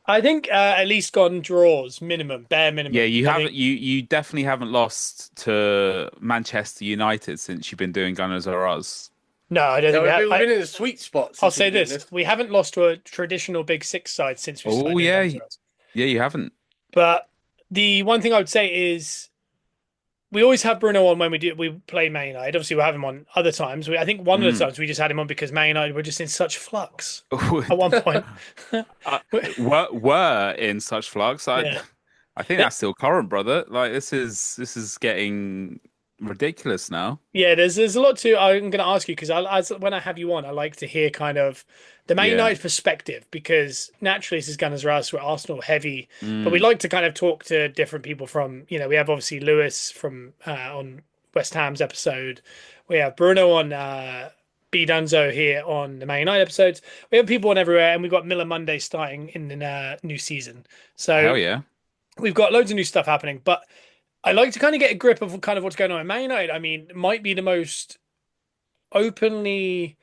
I think at least gone draws minimum, bare Yeah, minimum. you I haven't think you definitely haven't lost to Manchester United since you've been doing Gunners R Us. no, I don't think No, we have. we've been in a sweet spot I'll since we've say been doing this: this. we haven't lost to a traditional Big Six side since we started Oh doing yeah, Guns N' Roses. yeah, you haven't. But the one thing I would say is we always have Bruno on when we play Man United. Obviously, we'll have him on other times. I think one of the Mm. times we just had him on because Man United were just in such flux at one point. uh, were in such flux. Yeah. I think that's still current, brother. Like this is getting ridiculous now. Yeah, there's a lot to. I'm going to ask you because when I have you on, I like to hear kind of the Man Yeah. United perspective because naturally this is Gunners Ras, we're Arsenal heavy, but we Mm. like to kind of talk to different people from. We have obviously Lewis from on West Ham's episode, we have Bruno on B Dunzo here on the Man United episodes. We have people on everywhere, and we've got Miller Monday starting in the new season. So Hell yeah. we've got loads of new stuff happening, but I like to kind of get a grip of kind of what's going on in Man United. I mean, it might be the most openly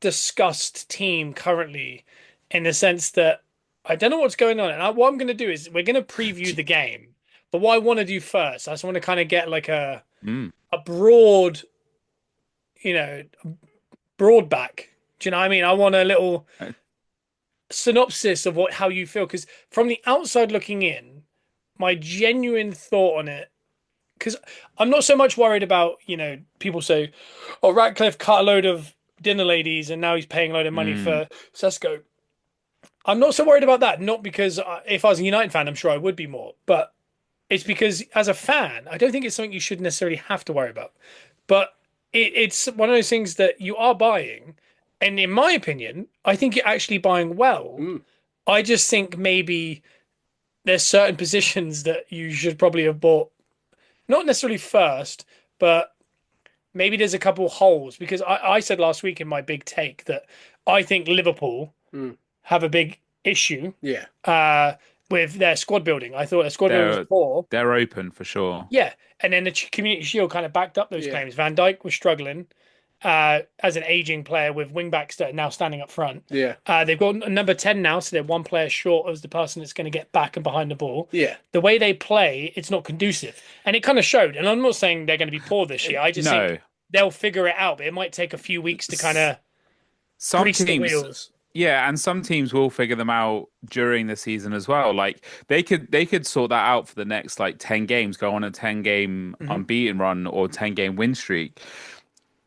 discussed team currently in the sense that I don't know what's going on. And what I'm going to do is we're going to preview the game. But what I want to do first, I just want to kind of get like Mm. a broad, you know, broad back. Do you know what I mean? I want a little Uh, synopsis of how you feel because from the outside looking in, my genuine thought on it because I'm not so much worried about, people say, oh, Ratcliffe cut a load of dinner ladies and now he's paying a load of money Mm. for Sesko. I'm not so worried about that. Not because if I was a United fan, I'm sure I would be more. But it's because as a fan, I don't think it's something you should necessarily have to worry about. But it's one of those things that you are buying. And in my opinion, I think you're actually buying well. Mm. I just think maybe there's certain positions that you should probably have bought not necessarily first, but maybe there's a couple holes because I said last week in my big take that I think Liverpool Mm. have a big issue Yeah. uh, with their squad building. I thought their squad building was They're poor. they're open for sure. Yeah, and then the Community Shield kind of backed up those Yeah. claims. Van Dijk was struggling as an aging player with wing backs that are now standing up front. Yeah. They've got a number 10 now, so they're one player short of the person that's going to get back and behind the ball. Yeah. The way they play, it's not conducive. And it kind of showed. And I'm not saying they're going to be poor this year. I just No. think they'll figure it out, but it might take a few weeks to kind of Some grease the teams, wheels. yeah, and some teams will figure them out during the season as well. Like they could sort that out for the next like 10 games, go on a 10 game Mhm. unbeaten run or 10 game win streak,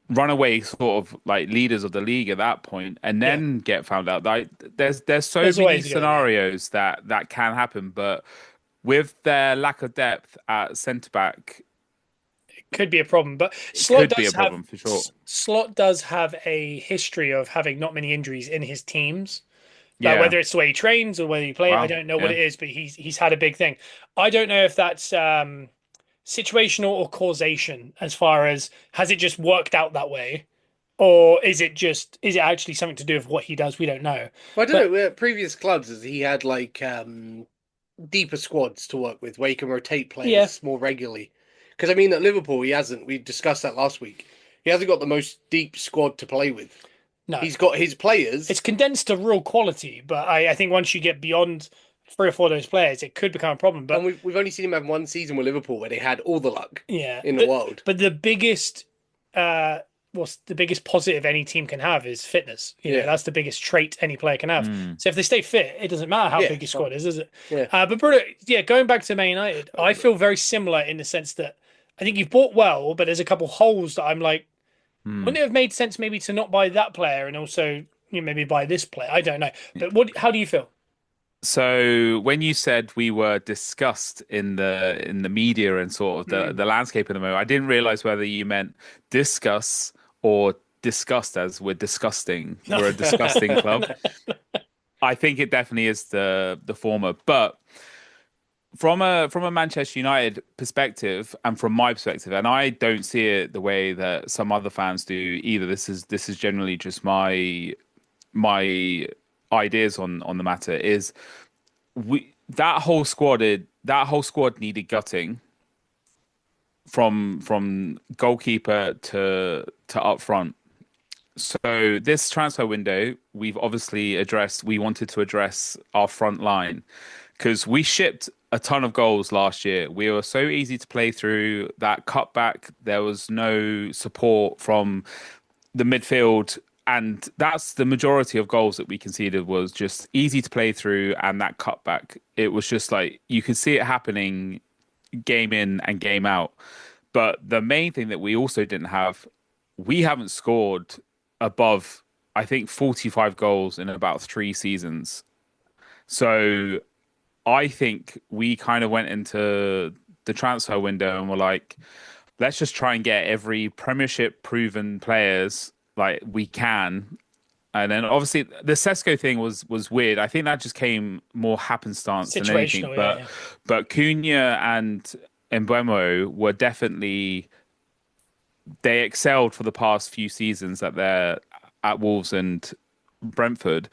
runaway sort of like leaders of the league at that point, and Yeah, then get found out. Like there's so there's many always going to be. scenarios that can happen, but with their lack of depth at centre back, Could be a problem, but it could be a problem for sure. Slot does have a history of having not many injuries in his teams. Like Yeah. whether it's the way he trains or whether he plays, I Wow. don't know what Yeah. it is, but he's had a big thing. I don't know if that's situational or causation as far as has it just worked out that way, or is it actually something to do with what he does? We don't know. Well, I But don't know. At previous clubs, he had like deeper squads to work with, where he can rotate yeah, players more regularly. Because I mean, at Liverpool, he hasn't. We discussed that last week. He hasn't got the most deep squad to play with. no, He's got his players. it's condensed to real quality. But I think once you get beyond three or four of those players, it could become a problem. And But we've only seen him have one season with Liverpool where they had all the luck yeah, in the world. but the biggest what's the biggest positive any team can have is fitness. Yeah. That's the biggest trait any player can have. Mm. So if they stay fit, it doesn't matter how Yeah, big your squad is, does it? Yeah. But Bruno, yeah, going back to Man United, I feel very similar in the sense that I think you've bought well, but there's a couple holes that I'm like, Mm. wouldn't it have made sense maybe to not buy that player and also maybe buy this player? I don't know. But how do you feel? So when you said we were discussed in the media and sort of the landscape at the moment, I didn't realize whether you meant discuss or disgust, as we're disgusting. We're a disgusting club. I think it definitely is the former, but from a Manchester United perspective and from my perspective, and I don't see it the way that some other fans do either. This is generally just my ideas on the matter. Is we that whole squad needed gutting from goalkeeper to up front. So this transfer window, we've obviously addressed. We wanted to address our front line because we shipped a ton of goals last year. We were so easy to play through. That cutback, there was no support from the midfield, and that's the majority of goals that we conceded was just easy to play through. And that cutback, it was just like you could see it happening game in and game out. But the main thing that we also didn't have, we haven't scored above, I think, 45 goals in about 3 seasons. So I think we kind of went into the transfer window and were like, let's just try and get every Premiership proven players like we can. And then obviously the Sesko thing was weird. I think that just came more happenstance than anything. Situational, But yeah. but Cunha and Mbeumo were definitely, they excelled for the past few seasons at Wolves and Brentford.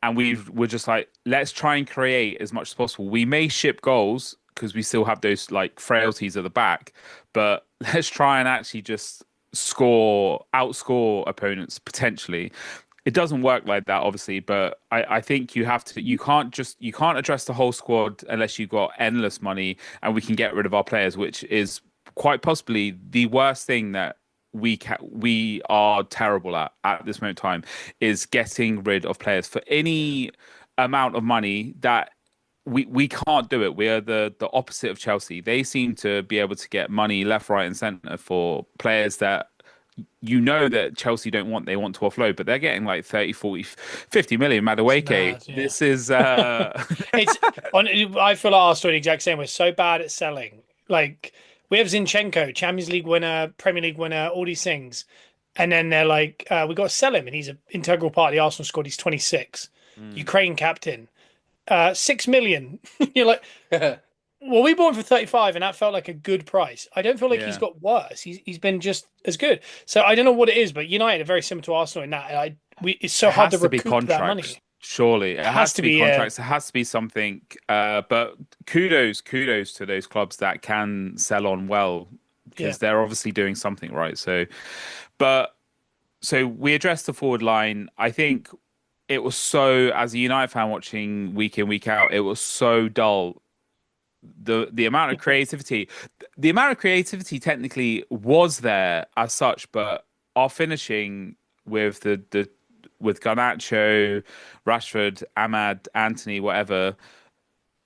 And we're just like, let's try and create as much as possible. We may ship goals because we still have those like frailties at the back, but let's try and actually just outscore opponents potentially. It doesn't work like that, obviously, but I think you can't address the whole squad unless you've got endless money and we can get rid of our players, which is quite possibly the worst thing that we are terrible at this moment in time is getting rid of players for any amount of money that we can't do it. We are the opposite of Chelsea. They seem to be able to get money left, right, and centre for players that that Chelsea don't want. They want to offload, but they're getting like 30, 40, 50 million. It's Madueke. mad, yeah. This is It's on. I feel like Arsenal are the exact same. We're so bad at selling. Like we have Zinchenko, Champions League winner, Premier League winner, all these things, and then they're like, "We got to sell him," and he's an integral part of the Arsenal squad. He's 26, Mm. Ukraine captain, 6 million. You're like, well, we bought him for 35, and that felt like a good price. I don't feel like he's Yeah. got worse. He's been just as good. So I don't know what it is, but United are very similar to Arsenal in that. It's so It hard to has to be recoup that contracts. money. Surely, it Has has to to be be, contracts. It has to be something. But kudos to those clubs that can sell on well yeah. because they're obviously doing something right. But so we addressed the forward line. I think it was so, as a United fan watching week in week out, it was so dull. The amount of creativity technically was there as such, but our finishing with the with Garnacho, Rashford, Ahmad, Anthony, whatever,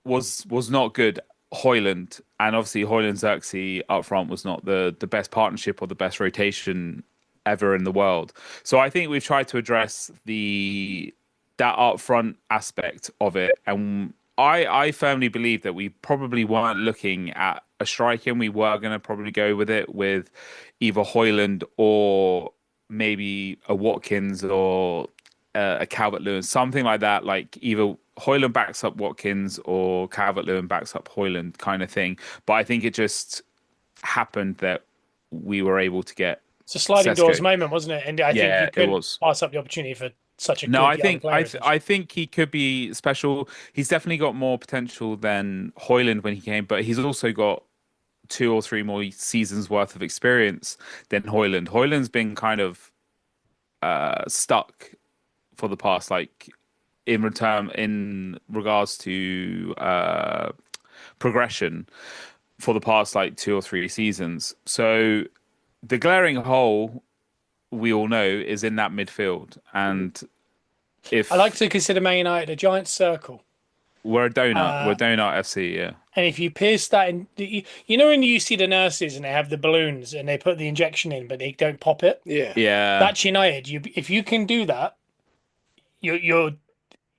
was not good. Hoyland, and obviously Hoyland Xerxes up front was not the best partnership or the best rotation ever in the world. So I think we've tried to address the that up front aspect of it, and I firmly believe that we probably weren't looking at a striker, and we were going to probably go with it with either Hoyland or maybe a Watkins or a Calvert-Lewin, something like that. Like either Hoyland backs up Watkins or Calvert-Lewin backs up Hoyland, kind of thing. But I think it just happened that we were able to get It's a sliding doors Sesko. moment, wasn't it? And I think you Yeah, it couldn't was. pass up the opportunity for such a No, good I young think player, essentially. I think he could be special. He's definitely got more potential than Hoyland when he came, but he's also got 2 or 3 more seasons worth of experience than Hoyland. Hoyland's been kind of stuck for the past, like in regards to progression for the past like 2 or 3 seasons. So the glaring hole we all know is in that midfield, and I like if to consider Man United a giant circle. we're Uh, a donut FC, yeah. and if you pierce that in, you know, when you see the nurses and they have the balloons and they put the injection in, but they don't pop it. Yeah. Yeah. That's United. If you can do that, you're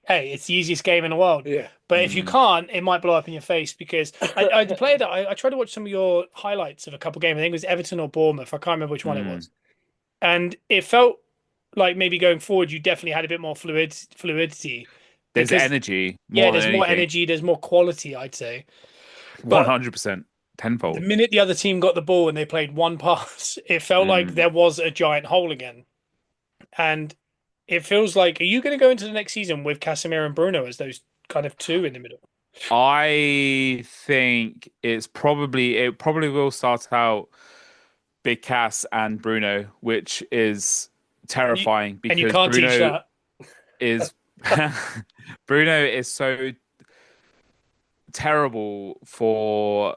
hey, it's the easiest game in the world. Yeah. But if you Mm. can't, it might blow up in your face because the player that I tried to watch some of your highlights of a couple games. I think it was Everton or Bournemouth. I can't remember which one it Mm. was, and it felt like maybe going forward you definitely had a bit more fluidity There's because energy yeah, more than there's more anything. energy, there's more quality, I'd say. But 100% the tenfold. minute the other team got the ball and they played one pass, it felt like Mm. there was a giant hole again. And it feels like, are you going to go into the next season with Casemiro and Bruno as those kind of two in the middle? I think it probably will start out Big Cass and Bruno, which is You, terrifying and you because can't teach that. is Bruno is so terrible for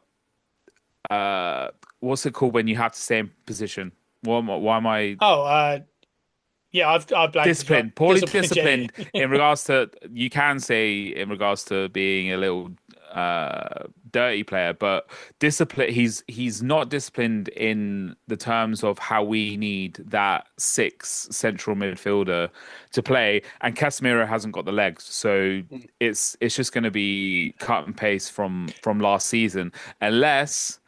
uh what's it called when you have to stay in position? Why am I Oh, yeah, I've blanked as well. disciplined? Poorly Discipline, yeah, disciplined in regards to you can say in regards to being a little dirty player, but discipline he's not disciplined in the terms of how we need that six central midfielder to play, and Casemiro hasn't got the legs, so it's just going to be cut and paste from last season unless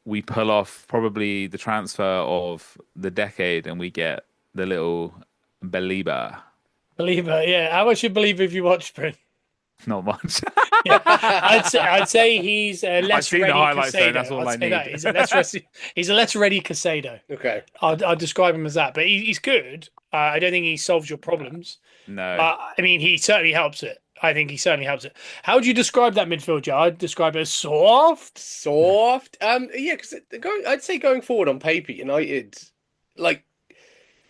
we pull off probably the transfer of the decade and we get the little believer. believer. Yeah, how much you believe if you watch Spring? Not much. Yeah, I'd say he's a I've less seen the ready highlights though. That's Casado. all I'd I say that need. he's a less ready Casado. Okay. I'd describe him as that, but he's good. I don't think he solves your problems. No. I mean, he certainly helps it. I think he certainly helps it. How would you describe that midfield, Joe? I'd describe it as soft. Soft. Yeah, because I'd say going forward on paper, United, like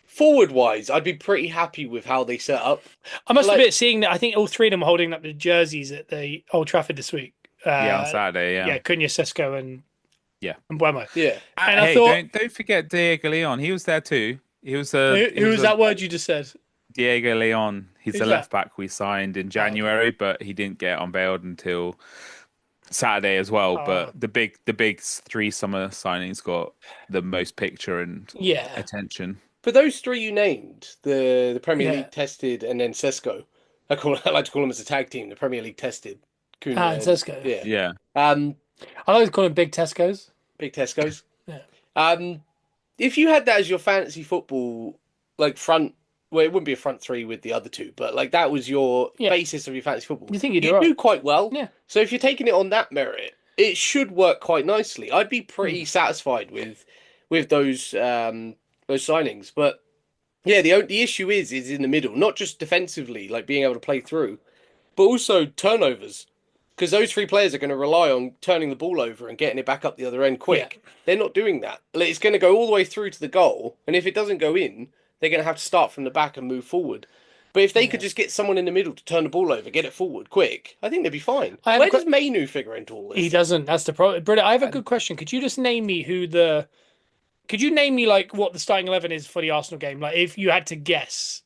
forward wise, I'd be pretty happy with how they set up. I must Like, admit, seeing that, I think all three of them were holding up the jerseys at the Old Trafford this week. Yeah, on Saturday. Yeah, Yeah. Cunha, Sesko, and Yeah. Buemo. yeah. And I Hey, thought, don't forget Diego Leon. He was there too. He was who was that word you just said? Diego Leon. He's Who's the that? left back we signed in Oh, okay. January, but he didn't get unveiled until Saturday as well. Oh, But the big three summer signings got the most picture and yeah, attention. For those three you named, the Premier yeah. League tested and then Sesko. I like to call them as a tag team, the Premier League tested. Cunha And Sesko. yeah. Yeah. I like to call them Big Tesco's. Big Tesco's. Yeah. If you had that as your fantasy football like front, well, it wouldn't be a front three with the other two, but like that was your Yeah. basis of your fantasy football. You think you do You right? do quite well. Yeah. So if you're taking it on that merit, it should work quite nicely. I'd be pretty Hmm. satisfied with those signings. But yeah, the issue is in the middle, not just defensively, like being able to play through, but also turnovers. Because those three players are going to rely on turning the ball over and getting it back up the other end quick. Yeah. They're not doing that. Like, it's going to go all the way through to the goal, and if it doesn't go in, they're going to have to start from the back and move forward. But if they could just get someone in the middle to turn the ball over, get it forward quick, I think they'd be fine. I have Where a que- does Mainu figure into all this? He doesn't. That's the problem. Britta, I have a good question. Could you just name me Could you name me like what the starting 11 is for the Arsenal game? Like if you had to guess.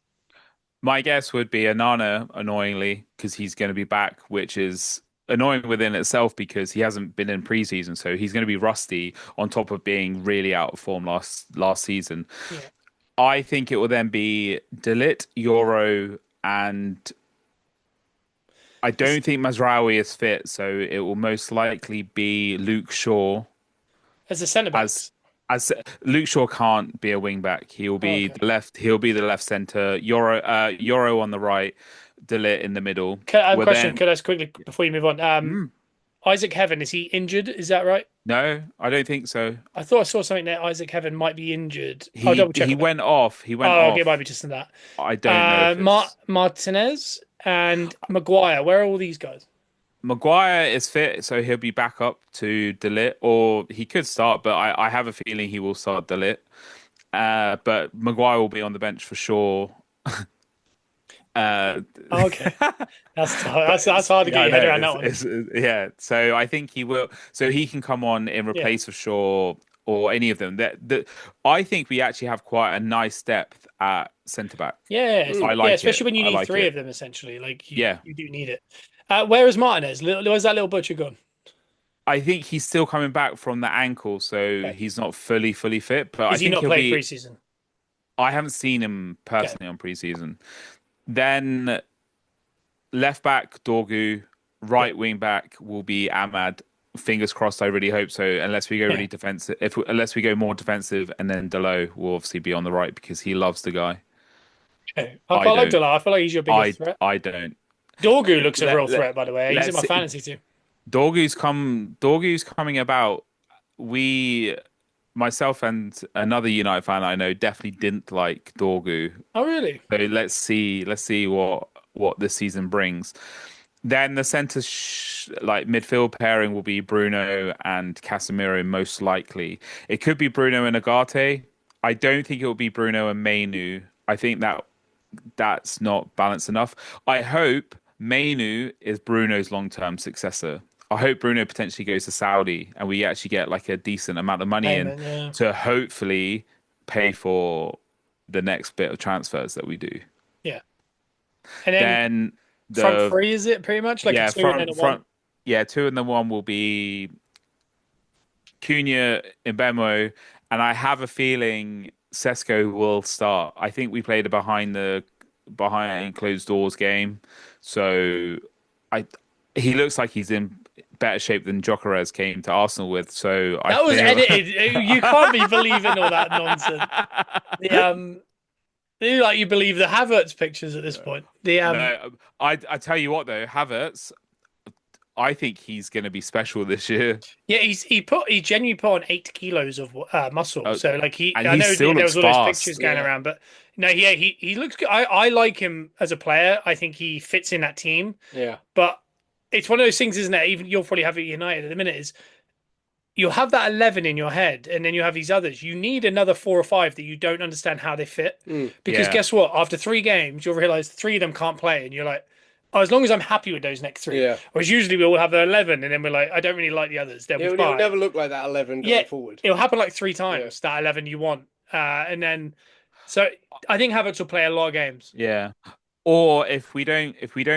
My guess would be Anana, annoyingly, because he's going to be back, which is annoying within itself because he hasn't been in preseason, so he's going to be rusty on top of being really out of form last season. Yeah. I think it will then be Delit, Euro, and I don't think Mazraoui is fit, so it will most likely be Luke Shaw. As a centre back. As Luke Shaw can't be a wing back, he'll be Okay. the left. He'll be the left centre. Euro on the right, Delit in the middle. I have a Well, question. then- Could I just quickly before you move on? Isaac Heaven, is he injured? Is that right? No, I don't think so. I thought I saw something that Isaac Heaven might be injured. He I'll double check. he on that. went off. He went Oh, off. okay, it might be just in that. I don't know. If it's... Martinez and Maguire. Where are all these guys? Maguire is fit, so he'll be back up to Delit, or he could start, but I have a feeling he will start Delit. But Maguire will be on the bench for sure. Okay, that's hard to get your head around that one. Yeah, so I think he will. So he can come on in replace of Shaw or any of them. I think we actually have quite a nice depth at centre back. Yeah, I like especially it. when you I need like three it. of them essentially. Like Yeah. you do need it. Where is Martinez? Where's that little butcher gone? I think he's still coming back from the ankle, so he's not fully fit. But I Has he think not he'll played be. preseason? I haven't seen him personally on preseason. Then left back Dorgu, right wing back will be Ahmad. Fingers crossed. I really hope so. Unless we go really defensive, unless we go more defensive, and then Delo will obviously be on the right because he loves the guy. Okay. I quite like Dela. I feel like he's your biggest threat. I don't. Dorgu looks a real threat, by the way. He's in my let's- fantasy too. Dorgu's coming about. Myself and another United fan I know definitely didn't like Dorgu. Oh, really? So let's see what this season brings. Then the centre like midfield pairing will be Bruno and Casemiro most likely. It could be Bruno and Agate. I don't think it will be Bruno and Mainu. I think that's not balanced enough. I hope Mainu is Bruno's long-term successor. I hope Bruno potentially goes to Saudi and we actually get like a decent amount of money in Payment, yeah. to hopefully pay for the next bit of transfers that we do. Yeah. And then Then front the three, is it pretty much like a yeah, two and then a one? yeah, two and then one will be Cunha, Mbemo, and I have a feeling Sesko will start. I think we played a behind closed doors game, so I he looks like he's in better shape than Gyökeres came to Arsenal with. So I That was feel edited. You can't be believing all that nonsense. The you believe the Havertz pictures at this point. The no, I tell you what though, Havertz, I think he's going to be special this year. Yeah, he genuinely put on 8 kilos of muscle. Uh, So like and I he know still there looks was all those fast. pictures going Yeah. around, but no, yeah, he looks good. I like him as a player. I think he fits in that team. Yeah. But it's one of those things, isn't it? Even you'll probably have it at United at the minute. Is you'll have that 11 in your head, and then you have these others. You need another 4 or 5 that you don't understand how they fit. Because Yeah. guess what? After 3 games, you'll realize 3 of them can't play, and you're like, oh, as long as I'm happy with those next 3. Yeah. Whereas usually we all have the 11, and then we're like, I don't really like the others. Then It'll, we it'll fine. never look like that 11 going Yeah, forward. it'll happen like 3 times, that 11 you want. And then, so I think Havertz will play a lot of games. Yeah. Or if we don't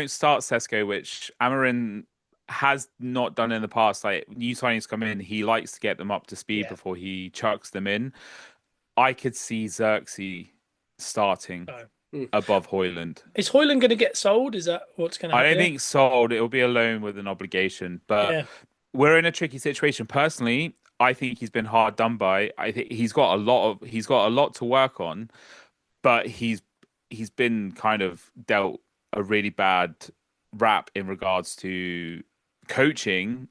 start Sesko, which Amarin has not done in the past, like new signings come in, he likes to get them up to speed Yeah. before he chucks them in. I could see Xerxes starting above Hoyland. Is Hoyland going to get sold? Is that what's going to I happen? don't think sold. It will be a loan with an obligation, but Yeah. we're in a tricky situation. Personally, I think he's been hard done by. I think he's got a lot to work on, but he's been kind of dealt a really bad rap in regards to coaching,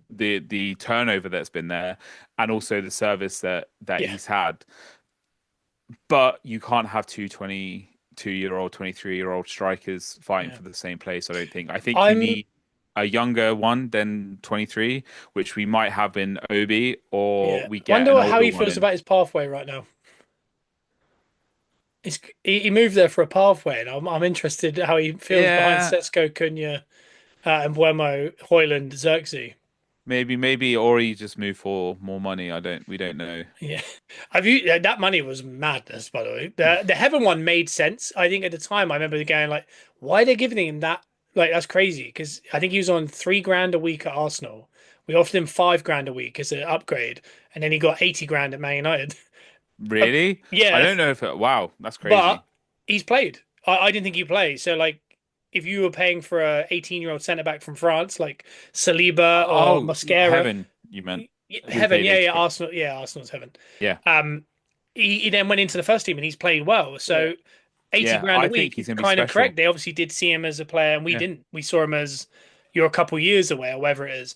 the turnover that's been there, and also the service that Yeah. he's had. But you can't have two 22-year-old, 23-year-old strikers fighting for the same place, I don't think. I think you need a younger one than 23, which we might have in Obi, or we get Wonder an how older he one feels in. about his pathway right now. He moved there for a pathway, and I'm interested how he feels behind Yeah, Sesko, Cunha, and Buemo, Hoyland, Xerxes. maybe, or he just moved for more money. We don't know. Yeah, have you? That money was madness, by the way. The Heaven one made sense. I think at the time, I remember going like, "Why are they giving him that? Like that's crazy." Because I think he was on 3 grand a week at Arsenal. We offered him 5 grand a week as an upgrade, and then he got 80 grand at Man United. Really? I Yeah, don't know if wow, that's crazy. but he's played. I didn't think he played. So like, if you were paying for a 18-year-old centre back from France, like Saliba or Oh, Mosquera, heaven, you meant we Heaven, paid 80. Arsenal, Arsenal's Heaven. Yeah, He then went into the first team and he's played well. So 80 yeah. grand a I think week he's is gonna be kind of special. correct. They obviously did see him as a player, and we Yeah. didn't. We saw him as you're a couple years away or whatever it is.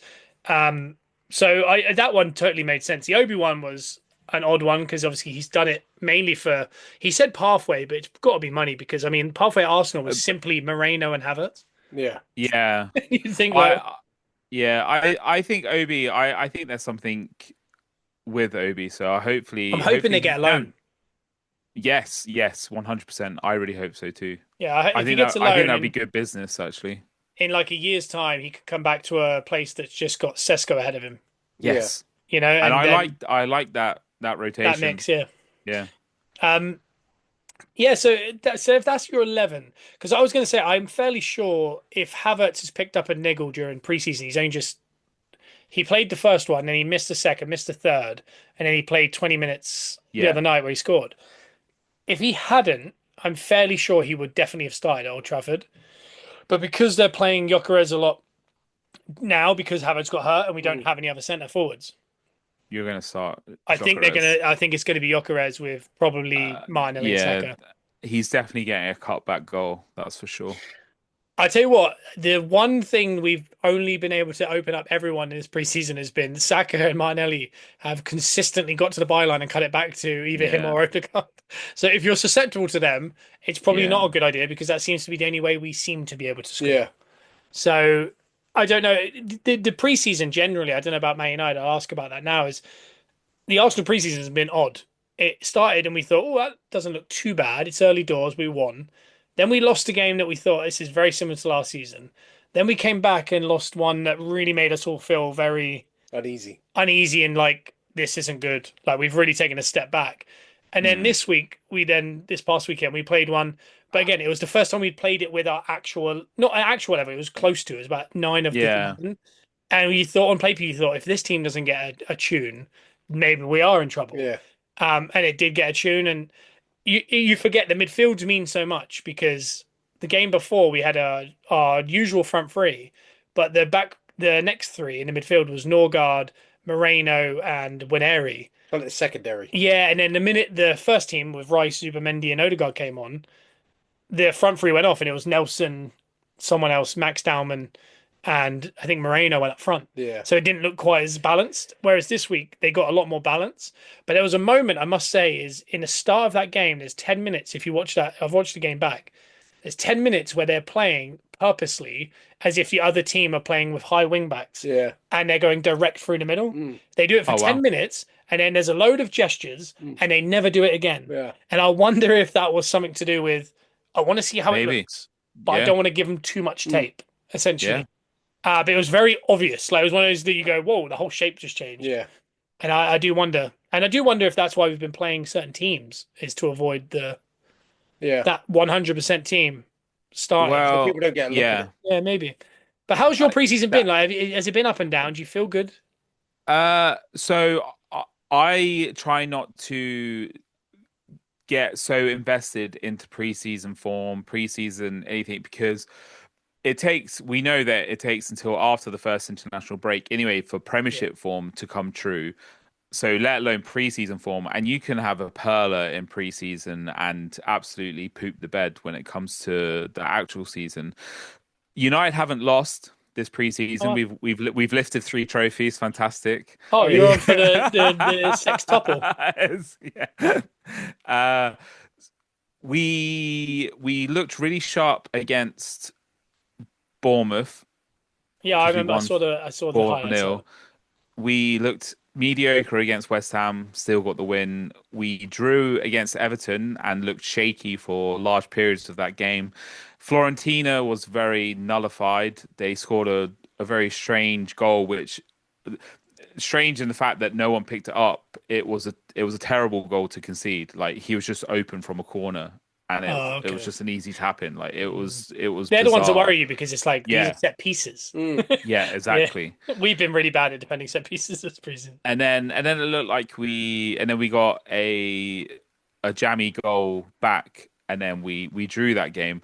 So that one totally made sense. The Obi one was an odd one because obviously he's done it mainly for. He said pathway, but it's got to be money because I mean pathway at Arsenal was simply Moreno and Havertz. Yeah. Yeah. You think like I think Obi. I think there's something with Obi. So I'm hoping hopefully they get a loan. Yes, 100%. I really hope so too. Yeah, I if he think gets a I think loan that'd be good business actually. in like a year's time, he could come back to a place that's just got Sesko ahead of him. Yes, You know, and and then I like that rotation. that mix, yeah. Yeah, Yeah, so if that's your 11, because I was going to say I'm fairly sure if Havertz has picked up a niggle during preseason, he played the first one, then he missed the second, missed the third, and then he played 20 minutes the Yeah. other night where he scored. If he hadn't, I'm fairly sure he would definitely have started at Old Trafford. But because they're playing Gyökeres a lot now, because Havertz got hurt and we don't have any other centre forwards, you're gonna start. I think it's going to be Gyökeres with probably Martinelli and Yeah, Saka. he's definitely getting a cutback goal. That's for sure. I tell you what, the one thing we've only been able to open up everyone in this preseason has been Saka and Martinelli have consistently got to the byline and cut it back to either him Yeah. or Odegaard. So if you're susceptible to them, it's probably Yeah. not a good idea because that seems to be the only way we seem to be able to score. Yeah. So I don't know. The preseason generally, I don't know about Man United. I'll ask about that now. Is the Arsenal preseason has been odd it started and we thought, oh, that doesn't look too bad. It's early doors. We won. Then we lost a game that we thought this is very similar to last season. Then we came back and lost one that really made us all feel very Uneasy. uneasy and like this isn't good. Like we've really taken a step back. And then Mm. this week, this past weekend, we played one. But again, it was the first time we'd played it with our actual, not an actual level, it was close to. It was about 9 of the Yeah. 11. And you thought on paper, you thought if this team doesn't get a tune, maybe we are in trouble. Yeah. And it did get a tune. And you forget the midfields mean so much because the game before we had our usual front three, but the next three in the midfield was Norgard, Moreno, and Waneri. Well, it's secondary. Yeah, and then the minute the first team with Rice, Zubimendi, and Odegaard came on, the front three went off, and it was Nelson, someone else, Max Dowman, and I think Moreno went up front. Yeah. So it didn't look quite as balanced. Whereas this week they got a lot more balance. But there was a moment I must say is in the start of that game. There's 10 minutes. If you watch that, I've watched the game back. There's 10 minutes where they're playing purposely as if the other team are playing with high wing backs Yeah. and they're going direct through the middle. Mm. They do it for Oh, 10 wow. minutes and then there's a load of gestures and they never do it again. Yeah. And I wonder if that was something to do with I want to see how it Maybe. looks, but I Yeah. don't want to give them too much tape, essentially. Yeah. But it was very obvious. Like it was one of those that you go, "Whoa, the whole shape just changed." Yeah. And I do wonder, if that's why we've been playing certain teams is to avoid Yeah. that 100% team starting. So Well, people don't get a look at yeah. it. Yeah, maybe. But how's your preseason been? that- Like, has it been up and down? Do you feel good? So I try not to get so invested into preseason form, preseason anything, because we know that it takes until after the first international break anyway for Premiership form to come true. So let alone preseason form, and you can have a perler in preseason and absolutely poop the bed when it comes to the actual season. United haven't lost this preseason. Oh, We've lifted 3 trophies. Fantastic. you're on for the sextuple. Yeah. We looked really sharp against Bournemouth. Yeah, I 'Cause we remember. won I saw the highlights. 4-0. We looked mediocre against West Ham, still got the win. We drew against Everton and looked shaky for large periods of that game. Florentina was very nullified. They scored a very strange goal, which strange in the fact that no one picked it up. It was a terrible goal to concede. Like he was just open from a corner. And it was just an easy tap in. Like it was They're the ones that bizarre. worry you because it's like these Yeah. are set pieces. Yeah, exactly. We've been really bad at defending set pieces this preseason. And then it looked like we got a jammy goal back, and then we drew that game,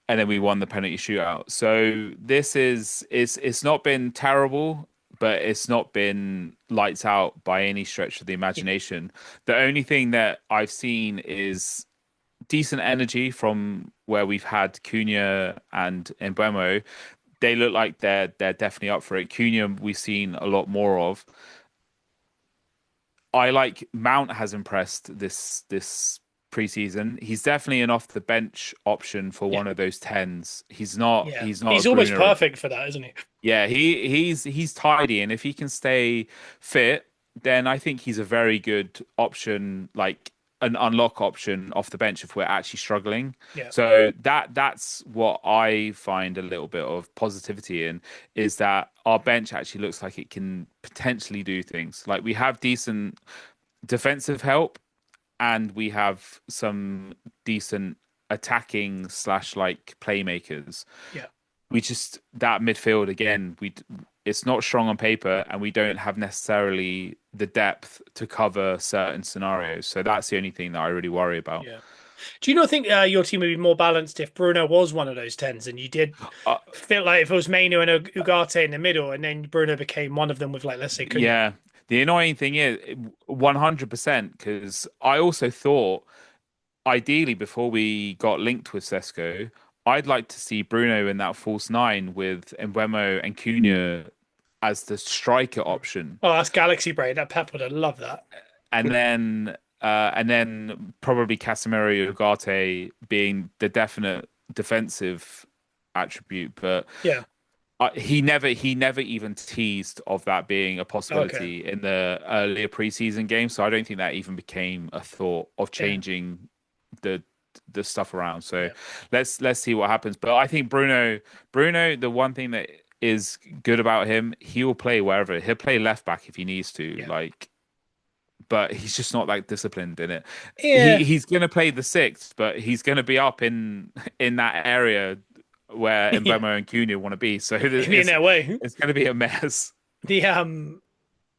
and then we won the penalty shootout. So it's not been terrible, but it's not been lights out by any stretch of the imagination. The only thing that I've seen is decent energy from where we've had Cunha and Mbeumo. They look like they're definitely up for it. Cunha we've seen a lot more of. I like Mount has impressed this preseason. He's definitely an off the bench option for one of those 10s. He's not Yeah. he's not He's a almost Bruno. perfect for that, isn't he? Yeah, he's tidy, and if he can stay fit, then I think he's a very good option, like an unlock option off the bench if we're actually struggling. Yeah. So that's what I find a little bit of positivity in, is that our bench actually looks like it can potentially do things. Like we have decent defensive help and we have some decent attacking / like playmakers. Yeah. We just that midfield again, it's not strong on paper, and we don't have necessarily the depth to cover certain scenarios. So that's the only thing that I really worry about. Yeah. Do you not think your team would be more balanced if Bruno was one of those 10s and you did Uh, feel like if it was Mainu and Ugarte in the middle and then Bruno became one of them with like, let's say, Cunha? Yeah. The annoying thing is 100%, because I also thought ideally before we got linked with Sesko, I'd like to see Bruno in that false 9 with Mbeumo and Cunha as the striker option. Oh, that's Galaxy Brain. That Pep would have loved that. And then probably Casemiro Ugarte being the definite defensive attribute. But Yeah. he never even teased of that being a Okay. possibility in the earlier preseason game. So I don't think that even became a thought of Yeah. changing the the stuff around. So Yeah. let's see what happens. But I think Bruno, the one thing that is good about him, he will play wherever. He'll play left back if he needs to. Yeah. Like, but he's just not like disciplined in it. Yeah. He's gonna play the sixth, but he's gonna be up in that area where Yeah. Mbemo and Cunha want to be. So Maybe in that way. it's gonna be a mess. The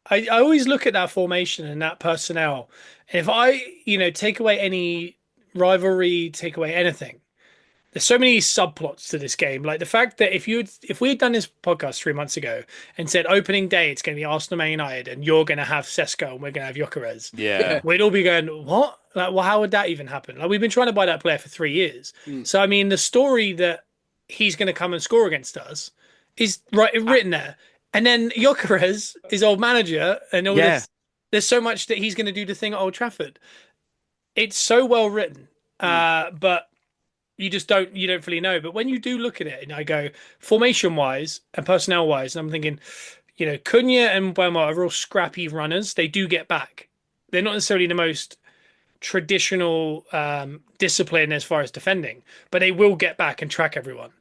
I always look at that formation and that personnel. And if I, take away any rivalry, take away anything, there's so many subplots to this game. Like the fact that if we had done this podcast 3 months ago and said opening day it's going to be Arsenal Man United and you're going to have Sesko and we're going to have Gyökeres, Yeah, we'd all be going, what? Like, well, how would that even happen? Like we've been trying to buy that player for 3 years. So I mean, the story that he's going to come and score against us is written there. And then Gyökeres, his old manager, and all yeah, this. There's so much that he's going to do the thing at Old Trafford. It's so well written, but you don't fully know. But when you do look at it, and I go formation wise and personnel wise, and I'm thinking, Cunha and Buemo are real scrappy runners. They do get back. They're not necessarily the most traditional discipline as far as defending, but they will get back and track everyone.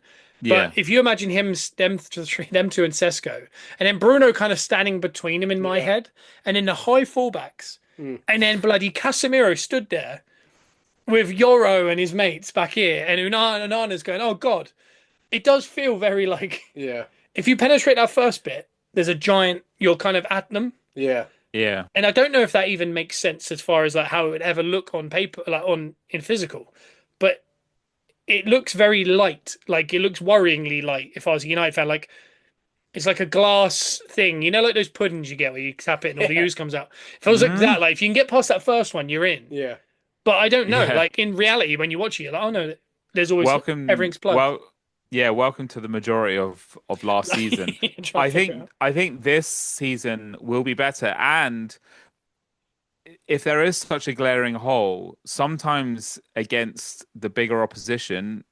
But yeah, if you imagine them two, and Sesko, and then Bruno kind of standing between them in my Yeah. head, and then the high fullbacks, and then bloody Casemiro stood there with Yoro and his mates back here, and Unana's going, "Oh God!" It does feel very like Yeah. if you penetrate that first bit, there's a giant. You're kind of at them, Yeah. yeah. and I don't know if that even makes sense as far as like how it would ever look on paper, like on in physical, but it looks very light. Like it looks worryingly light. If I was a United fan, like it's like a glass thing, like those puddings you get where you tap it and all the Yeah. ooze comes out. It feels like that. Like if you can get past that first one, you're in. Yeah. But I don't know. Yeah. Like in reality, when you watch it, you're like, oh no, there's always Welcome, everything's plugged. yeah, welcome to the majority of last season. Try and figure it out. I think this season will be better. And if there is such a glaring hole, sometimes against the bigger opposition,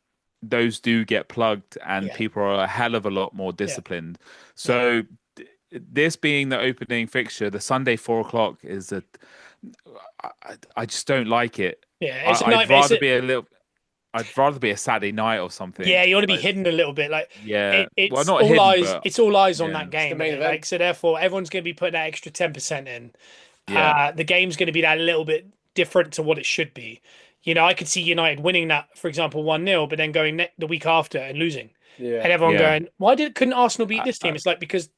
those do get plugged and Yeah, people are a hell of a lot more yeah, disciplined. So this being the opening fixture, the Sunday 4 o'clock is I just don't like it. yeah. It's a I'd nightmare. rather be a little. I'd rather be a Saturday night or something. Yeah, you want to be Like, hidden a little bit. Like yeah, well, it's not all hidden, eyes. but It's all eyes on yeah, that game. the main innit? event. Like so, therefore, everyone's going to be putting that extra 10% in. yeah, The game's going to be that little bit different to what it should be. I could see United winning that, for example, 1-0, but then going the week after and losing, Yeah. and everyone yeah, going, "Why couldn't Arsenal beat this team?" It's like because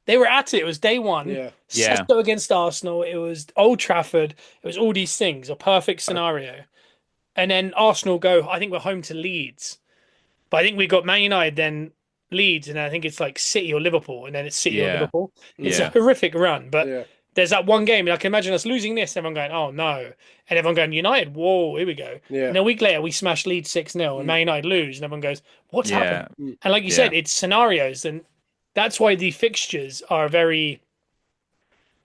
they were at it. It was day one. Yeah. yeah, Sesto against Arsenal. It was Old Trafford. It was all these things, a perfect scenario. And then Arsenal go, I think we're home to Leeds. But I think we got Man United, then Leeds, and I think it's like City or Liverpool, and then it's City or yeah, Liverpool. It's a yeah, horrific run. But Yeah. there's that one game, and I can imagine us losing this, everyone going, oh no. And everyone going, United, whoa, here we go. Yeah. And a week later, we smash Leeds 6-0, and Man United lose, and everyone goes, what's yeah, happened? And like you yeah. said, it's scenarios, and that's why the fixtures are very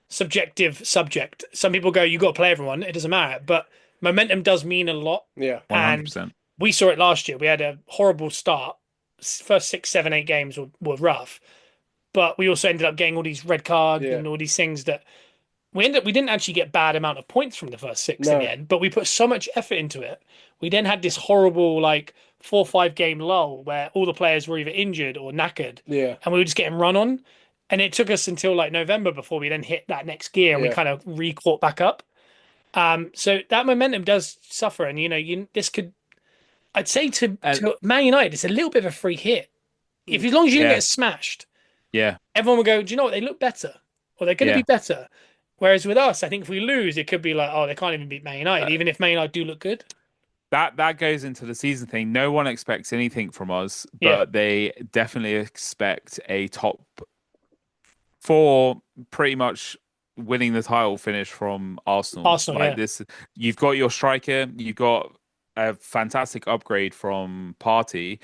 subjective subject. Some people go, you got to play everyone. It doesn't matter. But momentum does mean a lot. Yeah. 100%. We saw it last year. We had a horrible start. First 6, 7, 8 games were rough. But we also ended up getting all these red cards Yeah. and all these things that we didn't actually get bad amount of points from the first 6 in No. the end, but we put so much effort into it. We then had this horrible 4 or 5 game lull where all the players were either injured or knackered, Yeah. and we were just getting run on. And it took us until November before we then hit that next gear and we Yeah. kind of re-caught back up. So that momentum does suffer, and this could, I'd say to Man United, it's a little bit of a free hit. If as long as you don't Yeah. get smashed, Yeah, everyone will go, do you know what? They look better, or they're going to Yeah. be better. Whereas with us, I think if we lose, it could be like, oh, they can't even beat Man United, even if Man United do look good. that goes into the season thing. No one expects anything from us, Yeah. but they definitely expect a top four, pretty much winning the title finish from Arsenal. Arsenal, yeah. This, you've got your striker, you've got a fantastic upgrade from Partey.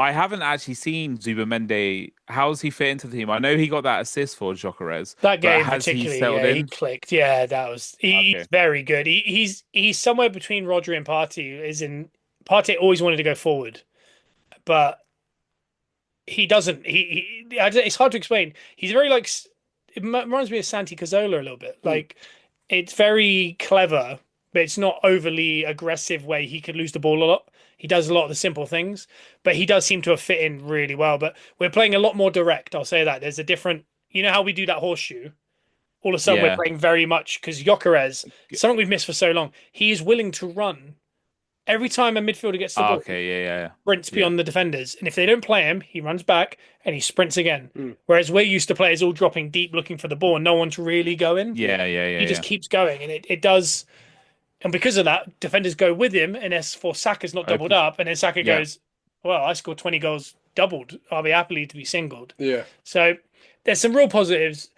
I haven't actually seen Zubamende. How's he fit into the team? I know he got that assist for Gyökeres. That game but has he particularly, settled yeah, in? he clicked. Yeah, that was he's Okay. very good. He's somewhere between Rodri and Partey. Partey always wanted to go forward, but he doesn't. It's hard to explain. He's very like. It reminds me of Santi Cazorla a little bit. Mm. Like it's very clever, but it's not overly aggressive. Where he could lose the ball a lot. He does a lot of the simple things, but he does seem to have fit in really well. But we're playing a lot more direct. I'll say that. There's a different. You know how we do that horseshoe. All of a sudden, we're Yeah. playing very much because Gyökeres, something we've missed for so long. He is willing to run every time a midfielder gets the Ah, ball. okay. Yeah. Sprints Yeah. beyond the defenders. And if they don't play him, he runs back and he sprints again. Mm. Whereas we're used to players all dropping deep looking for the ball and no one's really going. He just Yeah. keeps going and it does. And because of that, defenders go with him. And as for Saka's not doubled Open. up, and then Saka Yeah. goes, well, I scored 20 goals doubled. I'll be happily to be singled. Yeah. So there's some real positives.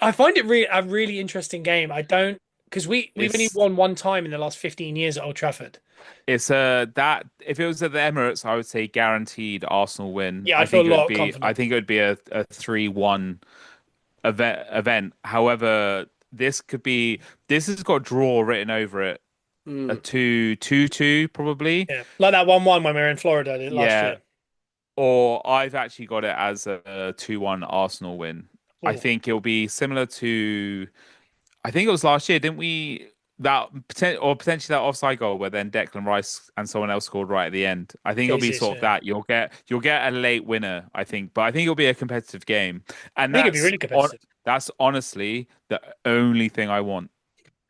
I find it a really interesting game. I don't because we've only It's won one time in the last 15 years at Old Trafford. it's that if it was at the Emirates, I would say guaranteed Arsenal win. Yeah, I feel a lot of I confidence. think it would be a 3-1 event. However, this has got draw written over it. A Mm. 2-2 probably. Yeah, like that 1-1 when we were in Florida last Yeah. year. Or I've actually got it as a 2-1 Arsenal win. I Ooh. think it'll be similar to I think it was last year, didn't we? Potentially that offside goal where then Declan Rice and someone else scored right at the end. I think it'll be Jesus, sort of yeah. that. You'll get a late winner, I think, but I think it'll be a competitive game, and I think it'd be really competitive. that's honestly the only thing I want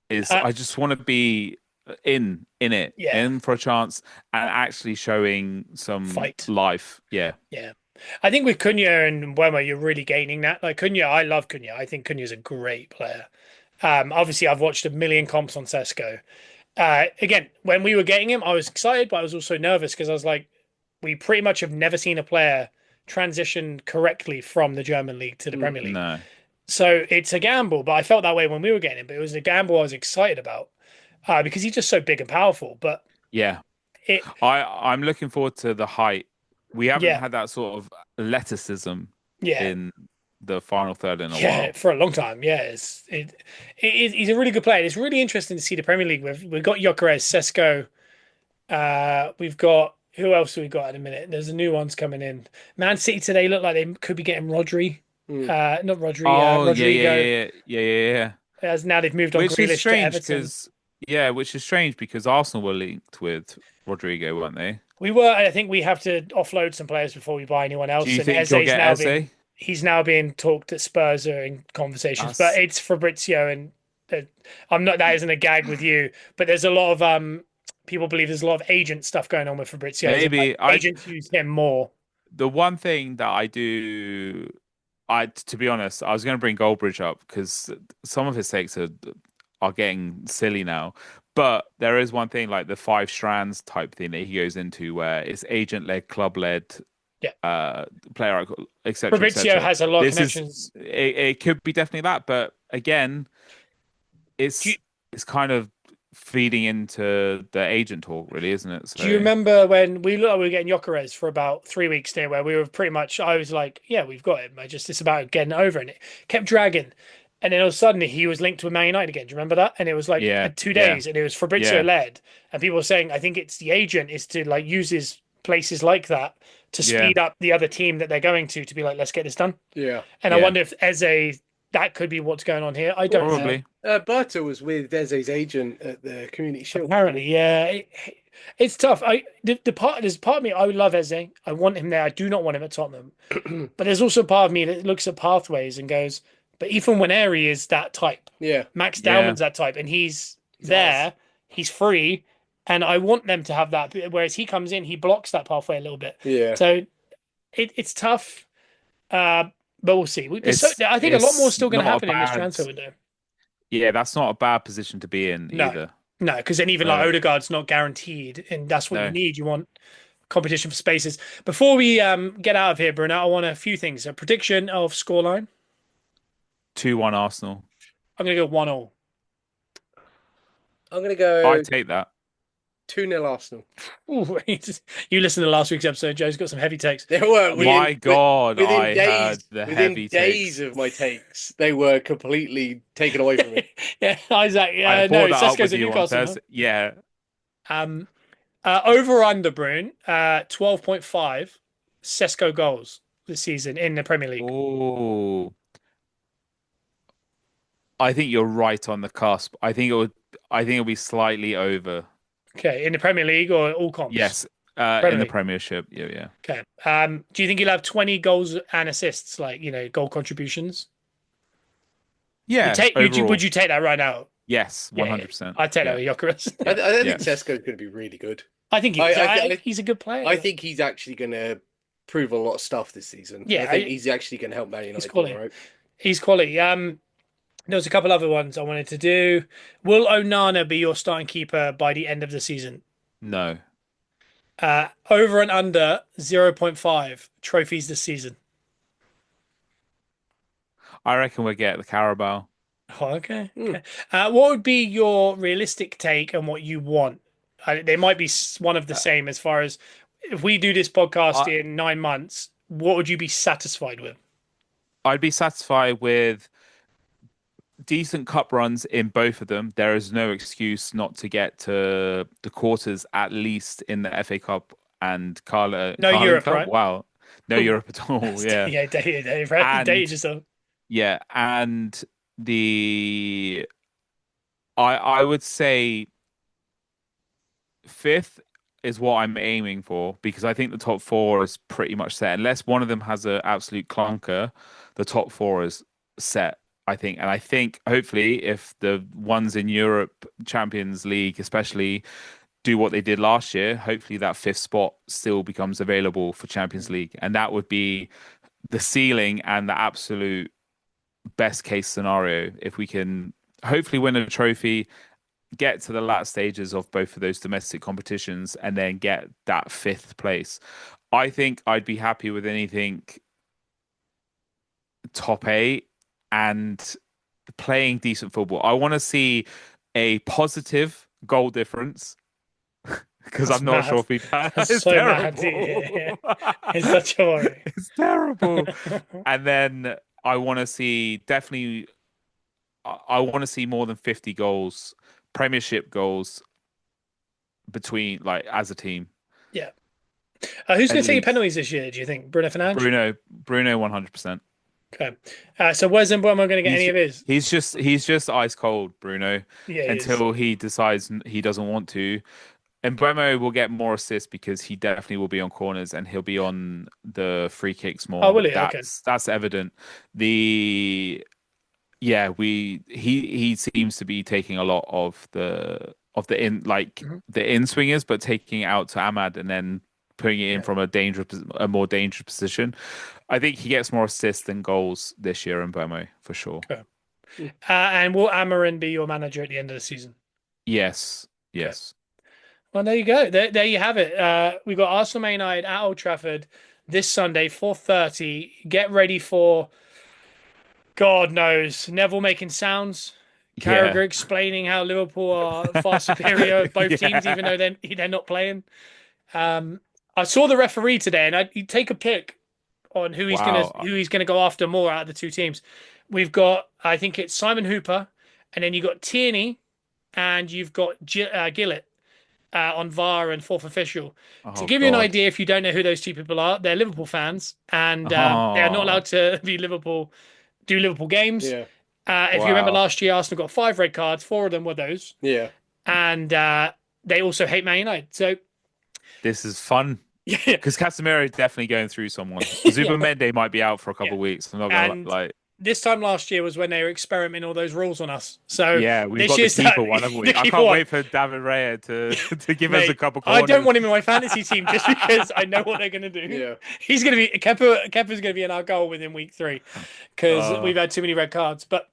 is Uh, I just want to be in it, Yeah. in for a chance and actually showing some Fight. life. Yeah, Yeah. I think with Cunha and Wemo, you're really gaining that. Like Cunha, I love Cunha. I think Cunha's a great player. Obviously, I've watched a million comps on Sesko. Again, when we were getting him, I was excited, but I was also nervous because I was like, we pretty much have never seen a player transition correctly from the German league to the Premier League. no, So it's a gamble, but I felt that way when we were getting him. But it was a gamble I was excited about because he's just so big and powerful. But yeah. it, I'm looking forward to the height. We haven't yeah, had that sort of athleticism yeah. in the final third in a Yeah, while. for a long time. Yeah, he's a really good player. It's really interesting to see the Premier League. We've got Gyökeres, Sesko. We've got who else have we got in a minute? There's a new ones coming in. Man City today look like they could be getting Rodri. Mm. Not Rodri. Oh Rodrigo. yeah. As now they've moved on Which is Grealish to strange Everton. because Arsenal were linked with Rodrigo, weren't they? We were. I think we have to offload some players before we buy anyone else. Do you And think you'll Eze's get now Eze? he's now being talked at Spurs or in conversations, but That's it's Fabrizio and I'm not. That isn't a gag with you, but there's a lot of people believe there's a lot of agent stuff going on with Fabrizio. As in, like, maybe I agents use him more. the one thing that I do to be honest, I was going to bring Goldbridge up because some of his takes are getting silly now. But there is one thing like the five strands type thing that he goes into where it's agent led, club led, Yeah, player, etc. Fabrizio etc. has a lot of This connections. it could be definitely that, but again, Do you, it's kind of feeding into the agent talk, really, isn't it? do you So remember when we looked like we were getting Gyökeres for about 3 weeks there, where we were pretty much? I was like, yeah, we've got him. It's about getting over, and it kept dragging. And then all of a sudden, he was linked with Man United again. Do you remember that? And it was like yeah, 2 days, and it was Fabrizio yeah, led. And people were saying, I think it's the agent is to like use his places like that to yeah, speed up the other team that they're going to be like, let's get this done. Yeah. And I yeah, wonder if Eze, that could be what's going on here. I don't know. probably. Berta was with Eze's agent at the Community Shield. Apparently, yeah. It's tough. There's part of me, I love Eze. I want him there. I do not want him at Tottenham. But there's also part of me that looks at pathways and goes, but Ethan Waneri is that type. Yeah. Max Yeah. Dowman's that type, and he's there. He's free, and I want them to have that. Whereas he comes in, he blocks that pathway a little bit. Yeah. So it's tough, but we'll see. I think a lot It's more is still going to not a happen in this bad- transfer window. Yeah, that's not a bad position to be in No. either. No, because then even like No. Odegaard's not guaranteed, and that's what No. you need. You want competition for spaces. Before we get out of here, Bruno, I want a few things. A prediction of scoreline. 2-1 Arsenal. I'm going to go 1-1. I'm going to go I'd take that. 2-0 Arsenal. Ooh, you listened to last week's episode. Joe's got some heavy takes. They were My God, within I days, heard the within heavy days takes. of my takes, they were completely taken away from me. Yeah, Isaac. I No, brought that up Sesko's with at you on Newcastle. Thursday. Yeah, Over under, Bruno, 12.5 Sesko goals. this season in the Premier League? Oh, I think you're right on the cusp. I think it'll be slightly over. Okay, in the Premier League or all comps? Yes, in Premier the League. Premiership. Yeah, yeah. Okay. Do you think you'll have 20 goals and assists, like, goal contributions? Yeah, Would overall. you take that right now? Yes, Yeah, yeah. 100%. I'd take that Yeah. with Jokeris. Yeah. I Yeah. think Sesko's going to be really good. I think I, I, I, he's a good I player. think he's actually going to prove a lot of stuff this season. I Yeah, think he's actually going to help Man he's United do all quality. right. He's quality. There was a couple other ones I wanted to do. Will Onana be your starting keeper by the end of the season? No. Over and under 0.5 trophies this season. I reckon we'll get the Carabao. Oh, okay. Hmm. Okay. What would be your realistic take and what you want? They might be one of the Uh, same as far as if we do this podcast I, in 9 months, what would you be satisfied with? I'd be satisfied with decent cup runs in both of them. There is no excuse not to get to the quarters at least in the FA Cup and No Carling Europe, Cup. right? Wow. No Europe at all. Yeah. Yeah, dated And yourself. yeah, and the I would say fifth is what I'm aiming for because I think the top four is pretty much set. Unless one of them has an absolute clunker, the top four is set, I think. And I think hopefully if the ones in Europe Champions League especially do what they did last year, hopefully that fifth spot still becomes available for Champions League. And that would be the ceiling and the absolute best case scenario if we can hopefully win a trophy, get to the last stages of both of those domestic competitions, and then get that fifth place. I think I'd be happy with anything top eight and playing decent football. I want to see a positive goal difference because That's I'm not sure mad. if we've had. That's It's so mad. terrible. It's such a worry. It's terrible. And then I want to see definitely. I want to see more than 50 goals, Premiership goals between like as a team Yeah. Who's at going to take your least. penalties this year? Do you think Bruno Fernandes? Bruno, 100%. Okay. So where's Mbeumo going to get any He's of his? he's just ice cold, Bruno, Yeah, he is. until he decides he doesn't want to. And Mbeumo will get more assists because he definitely will be on corners and he'll be on the free kicks Oh, more. will he? Okay. That's evident. The Yeah, he seems to be taking a lot of the in like Mhm. the in swingers, but taking it out to Ahmad and then putting it in Yeah. from a more dangerous position. I think he gets more assists than goals this year in Bomo for sure. Okay. And will Amarin be your manager at the end of the season? Yes, Okay. yes, Well, there you go. There you have it. We've got Arsenal Man United at Old Trafford this Sunday, 4:30. Get ready for God knows Neville making sounds. yeah, Carragher explaining how Liverpool are far superior, both teams, even yeah. though they're not playing. I saw the referee today, and he'd take a pick on Wow. who he's gonna go after more out of the two teams. We've got, I think it's Simon Hooper, and then you've got Tierney, and you've got Gillett on VAR and fourth official. To Oh give you an God. idea, if you don't know who those two people are, they're Liverpool fans, and they are not Oh allowed to do Liverpool games. Yeah. If you remember wow. last year, Arsenal got 5 red cards. 4 of them were those, Yeah. and they also hate Man United. So This is fun. yeah, Because Casemiro is definitely going through someone. yeah, Zubamende might be out for a couple yeah. of weeks. I'm not gonna And like. this time last year was when they were experimenting all those rules on us. So Yeah, we've this got the year's that keeper one, haven't the we? I keeper can't one. wait for David Raya to to give us a Mate, couple I don't corners. want him in my fantasy team just because I know what they're going to do. Yeah. He's going to be Kepa's going to be in our goal within week 3 because Uh, we've had too many red cards. But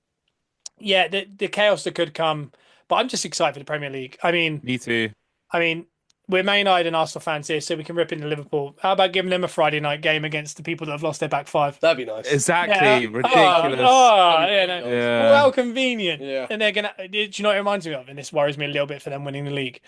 yeah, the chaos that could come. But I'm just excited for the Premier League. Me too. I mean, we're Man United and Arsenal fans here, so we can rip into Liverpool. How about giving them a Friday night game against the people that have lost their back 5? That'd be nice. Yeah. Exactly. Oh, Ridiculous. oh, That'd be yeah, very no. nice. Well, Yeah. how convenient. Yeah. And they're gonna. Do you know what it reminds me of? And this worries me a little bit for them winning the league.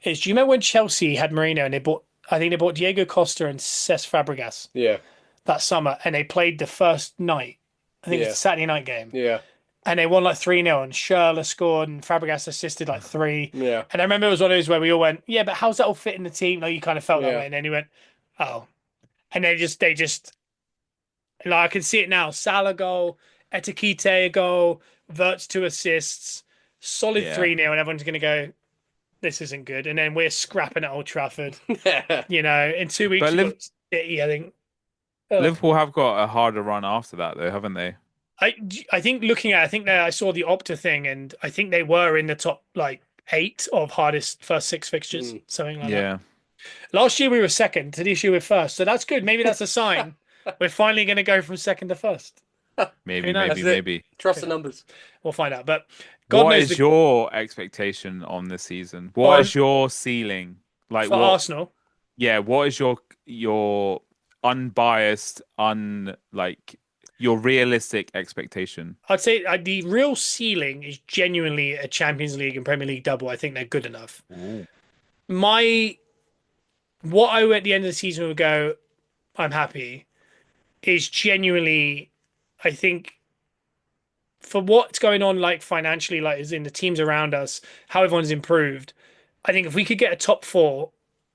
Is do you remember when Chelsea had Mourinho and they bought? I think they bought Diego Costa and Cesc Fabregas Yeah. that summer, and they played the first night. I think it was Yeah. a Saturday night game, Yeah. and they won like 3-0, and Schürrle scored, and Fabregas assisted like 3. Yeah. And I remember it was one of those where we all went, "Yeah, but how's that all fit in the team?" Like you kind of felt that Yeah. way, and then he went, "Oh," and they just Like I can see it now. Salah goal, Etikite a goal, Verts 2 assists, solid Yeah. 3-0, and everyone's going to go, this isn't good. And then we're scrapping at Old Trafford. In 2 weeks But we've got City, I think. Ugh. Liverpool have got a harder run after that, though, haven't they? I, I think looking at, I think that I saw the Opta thing, and I think they were in the top like 8 of hardest first 6 fixtures, Mm. something like that. Yeah. Last year we were second. To this year we're first, so that's good. Maybe that's a sign we're finally going to go from second to first. Who Maybe, knows? That's maybe, it. maybe. Trust the numbers. We'll find out. But God What knows is the your expectation on this season? What on is your ceiling? Like for what? Arsenal. Yeah, what is your unbiased, your realistic expectation? I'd say the real ceiling is genuinely a Champions League and Premier League double. I think they're good enough. Ooh. My what I at the end of the season would go, I'm happy, is genuinely, I think for what's going on like financially, like is in the teams around us, how everyone's improved. I think if we could get a top 4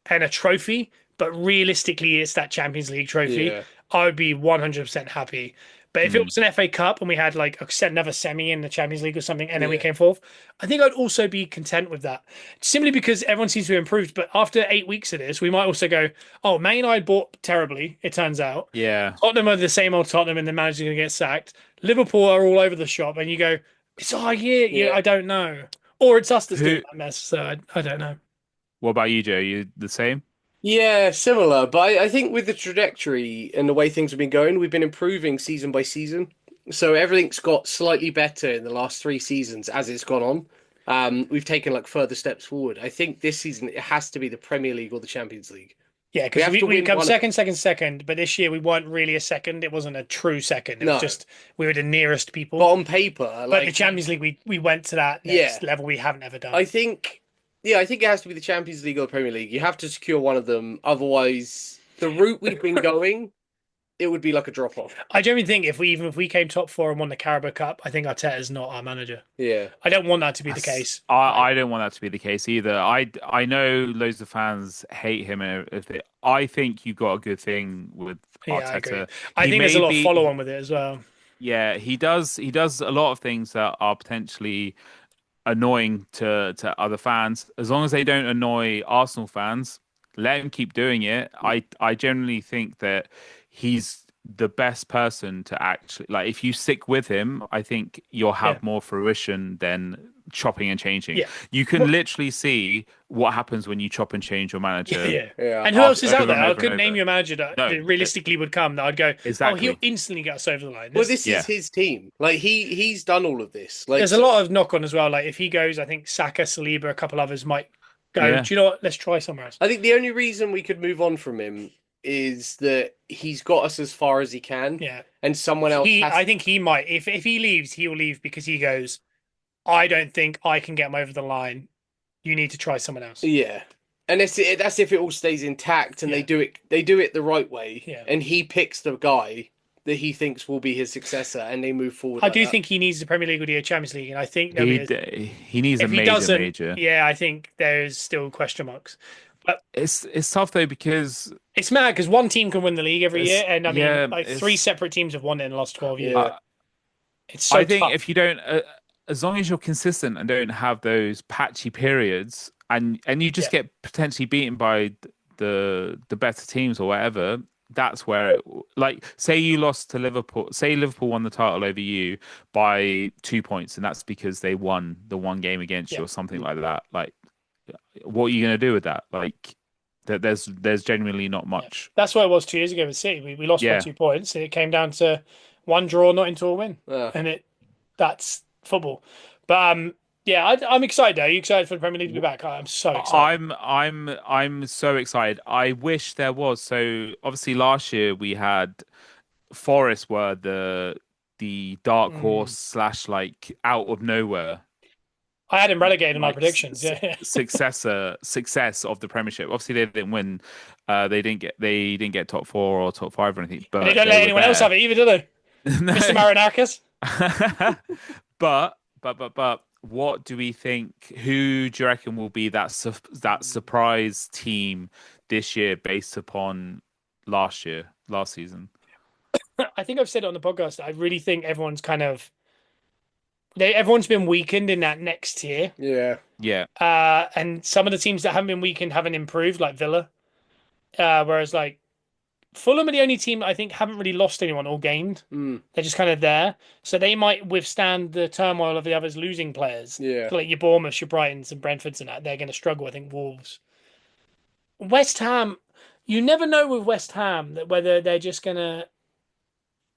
and a trophy, but realistically it's that Champions League trophy, Yeah. I would be 100% happy. But if it Hmm. was an FA Cup and we had like another semi in the Champions League or something, and then we Yeah. came fourth, I think I'd also be content with that. Simply because everyone seems to have improved. But after 8 weeks of this, we might also go, oh, Man United bought terribly, it turns out. Yeah. Tottenham are the same old Tottenham, and the manager's going to get sacked. Liverpool are all over the shop, and you go, it's our year. Yeah. I don't know. Or it's us that's doing Who? that mess. So I don't know. What about you, Joe? You the same? Yeah, similar. But I think with the trajectory and the way things have been going, we've been improving season by season. So everything's got slightly better in the last 3 seasons as it's gone on. We've taken like further steps forward. I think this season it has to be the Premier League or the Champions League. Yeah, We because have to we win come one. second, second, second. But this year we weren't really a second. It wasn't a true second. It was No, just we were the nearest but people. on paper, But the like Champions League, we went to that yeah, next level we haven't ever done. I think yeah, I think it has to be the Champions League or the Premier League. You have to secure one of them. Otherwise, the route we've been going, it would be like a drop off. I genuinely think if we came top 4 and won the Carabao Cup, I think Arteta's not our manager. Yeah. I don't want that to be the case. I don't want that to be the case either. I know loads of fans hate him, and everything. I think you got a good thing with Yeah, I agree. Arteta. I He think there's a may lot of follow be, on with it as well. yeah, he does. He does a lot of things that are potentially annoying to other fans. As long as they don't annoy Arsenal fans, let him keep doing it. I generally think that he's the best person to actually like if you stick with him, I think you'll Yeah, have more fruition than chopping and changing. yeah, You can well, literally see what happens when you chop and change your yeah, manager yeah. Yeah. And who else is out over there? and I over and couldn't name over. you a manager that, No, that realistically would come that I'd go, oh, he'll exactly. instantly get us over the line. Well, this is Yeah. his team. Like he's done all of this. Like There's a lot of knock on as well. Like if he goes, I think Saka, Saliba, a couple others might go, Yeah. do you know what? Let's try somewhere else. I think the only reason we could move on from him is that he's got us as far as he can, Yeah. and someone else has. I think he might. If he leaves, he'll leave because he goes, I don't think I can get him over the line. You need to try someone else. Yeah, and that's if it all stays intact and Yeah. they do it the right way, Yeah. and he picks the guy that he thinks will be his successor, and they move forward. I like do that. think he needs the Premier League or the Champions League, and I think there'll He be he needs a if he major doesn't, major. yeah, I think there's still question marks. But It's tough though because it's mad because one team can win the league every year, and I mean, yeah, like 3 separate teams have won it in the last 12 years. Yeah, It's so I think tough. if you don't, as long as you're consistent and don't have those patchy periods, and you Yeah, just get potentially beaten by the better teams or whatever, that's where like say you lost to Liverpool, say Liverpool won the title over you by 2 points, and that's because they won the one game against yeah, you or something like that. Like, what are you going to do with that? Like, there's genuinely not yeah. much. That's what it was 2 years ago with City. We lost by Yeah, 2 points, and it came down to one draw, not into a win, yeah. and that's football. But yeah, I'm excited. Are you excited for the Premier League to be back? I'm so excited. I'm so excited. I wish there was. So obviously last year we had Forest were the dark horse Mm. slash like out of nowhere I had him relegated in my like predictions. Yeah, success of the Premiership. Obviously they didn't win. They didn't get top four or top five or anything, and they but don't they let were anyone else there. have it either, do they? Mr. No. Marinakis. But what do we think? Who do you reckon will be that surprise team this year based upon last season? I think I've said it on the podcast. I really think everyone's been weakened in that next tier. Yeah. Yeah. And some of the teams that haven't been weakened haven't improved, like Villa. Whereas like Fulham are the only team that I think haven't really lost anyone or gained. Mm. They're just kind of there, so they might withstand the turmoil of the others losing players. Yeah. Like your Bournemouths, your Brightons, and Brentfords, and that they're going to struggle. I think Wolves, West Ham. You never know with West Ham that whether they're just going to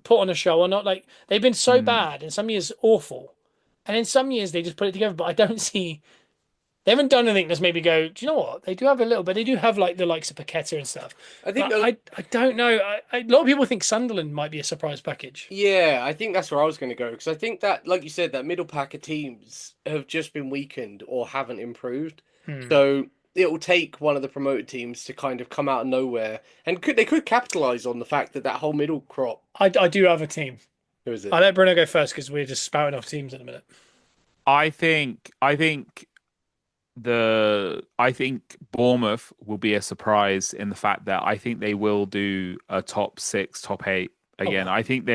put on a show or not. Like they've been so Mm. bad, and some years awful, and in some years they just put it together. But I don't see they haven't done anything that's maybe go. Do you know what they do have a little, but they do have like the likes of Paqueta and stuff. I think But I don't know. A lot of people think Sunderland might be a surprise package. Yeah, I think that's where I was going to go because I think that, like you said, that middle pack of teams have just been weakened or haven't improved. So it will take one of the promoted teams to kind of come out of nowhere, and they could capitalize on the fact that whole middle crop. I do have a team. Who is it? I'll let Bruno go first because we're just spouting off teams in a minute. I think Bournemouth will be a surprise in the fact that I think they will do a top 6, top 8 again. wow. I think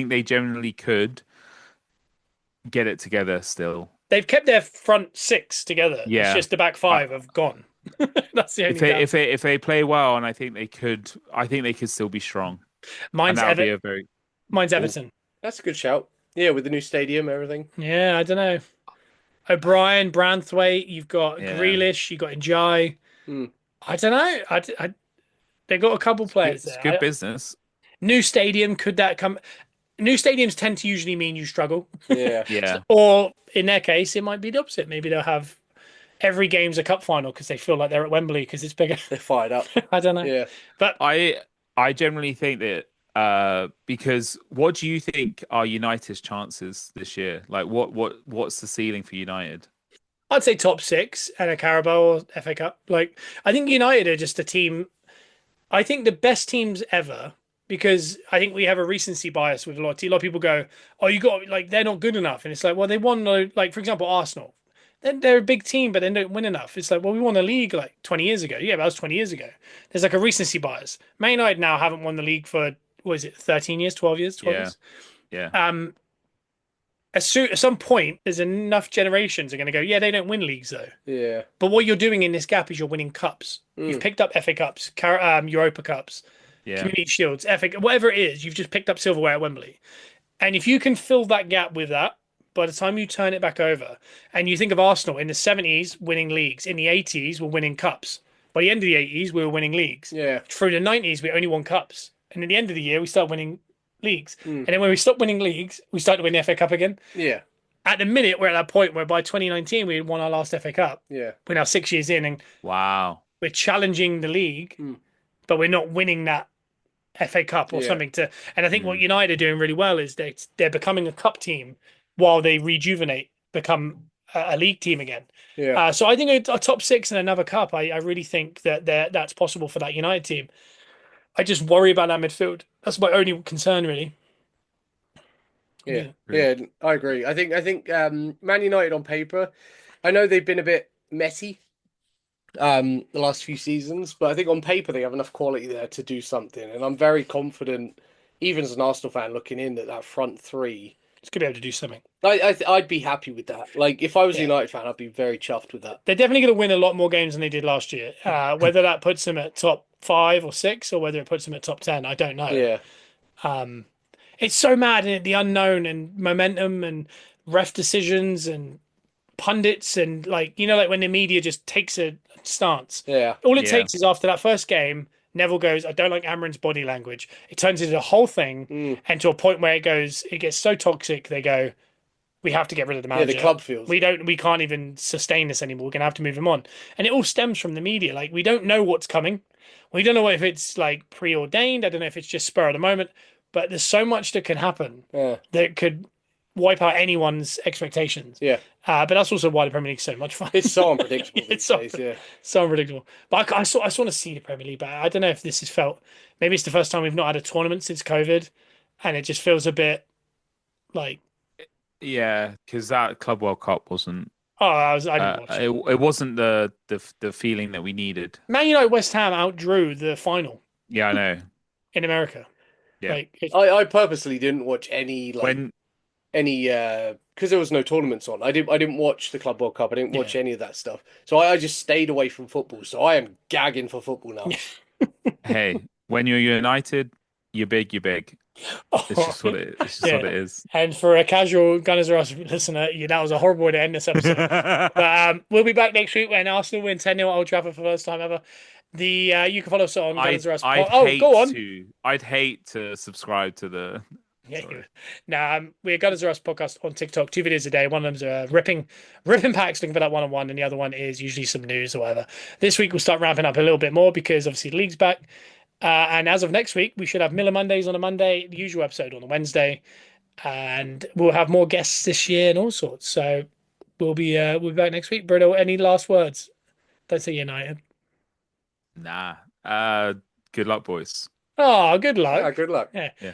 they generally could get it together still. They've kept their front 6 together. Yeah. It's just the back 5 have gone. That's the only If they play well, and I think they could still be strong. Mine's and that'll be a very Mine's Everton. That's a good shout. Yeah, with the new stadium, everything. Yeah, I don't know. O'Brien, Branthwaite, you've got Yeah. Grealish, you've got Njai. Hmm. I don't know. They got a couple players it's there. good business. New stadium, could that come? New stadiums tend to usually mean you struggle. Yeah. Yeah. Or in their case, it might be the opposite. Maybe they'll have every game's a cup final because they feel like they're at Wembley because it's bigger. They're fired up. I don't know. Yeah. But I generally think that because what do you think are United's chances this year? Like what's the ceiling for United? I'd say top 6 and a Carabao or FA Cup. Like I think United are just a team. I think the best teams ever because I think we have a recency bias with a lot of people go, oh, you got like they're not good enough, and it's like, well, they won like for example Arsenal. They're a big team, but they don't win enough. It's like, well, we won the league like 20 years ago. Yeah, that was 20 years ago. There's like a recency bias. Man United now haven't won the league for, what is it, 13 years, 12 years? 12 years? Yeah. At some point, there's enough generations are going to go, yeah, they don't win leagues though. Yeah. But what you're doing in this gap is you're winning cups. You've picked up FA Cups, Europa Cups, Community Shields, FA, whatever it is. You've just picked up silverware at Wembley. And if you can fill that gap with that, by the time you turn it back over, and you think of Arsenal in the 70s winning leagues, in the 80s we're winning cups. By the end of the 80s, we were winning leagues. Yeah. Through the 90s, we only won cups. And at the end of the year, we start winning leagues. And then when we stopped winning leagues, we started to win the FA Cup again. Yeah. At the minute, we're at that point where by 2019, we had won our last FA Cup. Yeah. We're now 6 years in, and Wow. we're challenging the league, but we're not winning that FA Cup or something to. And I think what United are doing really well is they're becoming a cup team while they rejuvenate, become a league team again. Yeah. So I think a top 6 and another cup. I really think that's possible for that United team. I just worry about that midfield. That's my only concern, really. Yeah. Yeah, I agree. I think Man United on paper, I know they've been a bit messy the last few seasons, but I think on paper they have enough quality there to do something, and I'm very confident, even as an Arsenal fan looking in, that front 3. It's going to be able to do something. I'd be happy with that. Like if I was a United fan, I'd be very chuffed with that. They're definitely going to win a lot more games than they did last year. Whether that puts them at top 5 or 6, or whether it puts them at top 10, I don't know. Yeah. It's so mad in the unknown and momentum and ref decisions and pundits and like when the media just takes a stance. Yeah. All it takes is after that first game, Neville goes, I don't like Amarin's body language. It turns into a whole thing and to a point where it gets so toxic, they go, we have to get rid of the manager. Yeah, the club feels we can't even sustain this anymore. We're gonna have to move him on. And it all stems from the media. Like we don't know what's coming. We don't know if it's like preordained. I don't know if it's just spur of the moment. But there's so much that can happen that could wipe out anyone's expectations. Yeah. But that's also why the Premier League's so much fun. It's so unpredictable. It's so unpredictable. But I just want to see the Premier League back. I don't know if this has felt. Maybe it's the first time we've not had a tournament since COVID, and it just feels a bit like. Yeah, because that Club World Cup wasn't. Oh, I didn't watch it. It wasn't the feeling that we needed. Man United West Ham outdrew the final. Yeah, I know. In America. Yeah. Like, I purposely didn't watch any When any because there was no tournaments on. I didn't watch the Club World Cup. I didn't watch yeah. any of that stuff. So I just stayed away from football. So I am gagging for football now. hey, when you're United, you're big, you're big. It's Oh, just what it. It's just what yeah. it is. And for a casual Gunners R Us listener, yeah, that was a horrible way to end this episode. But we'll be back next week when Arsenal win 10-0 at Old Trafford for the first time ever. You can follow us on Gunners R Us. Oh, go on. I'd hate to subscribe to the. Yeah. Sorry. Now, we're Gunners R Us podcast on TikTok, 2 videos a day. One of them's ripping packs, looking for that one-on-one, and the other one is usually some news or whatever. This week we'll start ramping up a little bit more because obviously the league's back. And as of next week, we should have Miller Mondays on a Monday, the usual episode on a Wednesday, and we'll have more guests this year and all sorts. So we'll be back next week. Bruno, any last words? Don't say United. Nah. Good luck, boys. Oh, good luck. Yeah, good luck. Yeah. Yeah.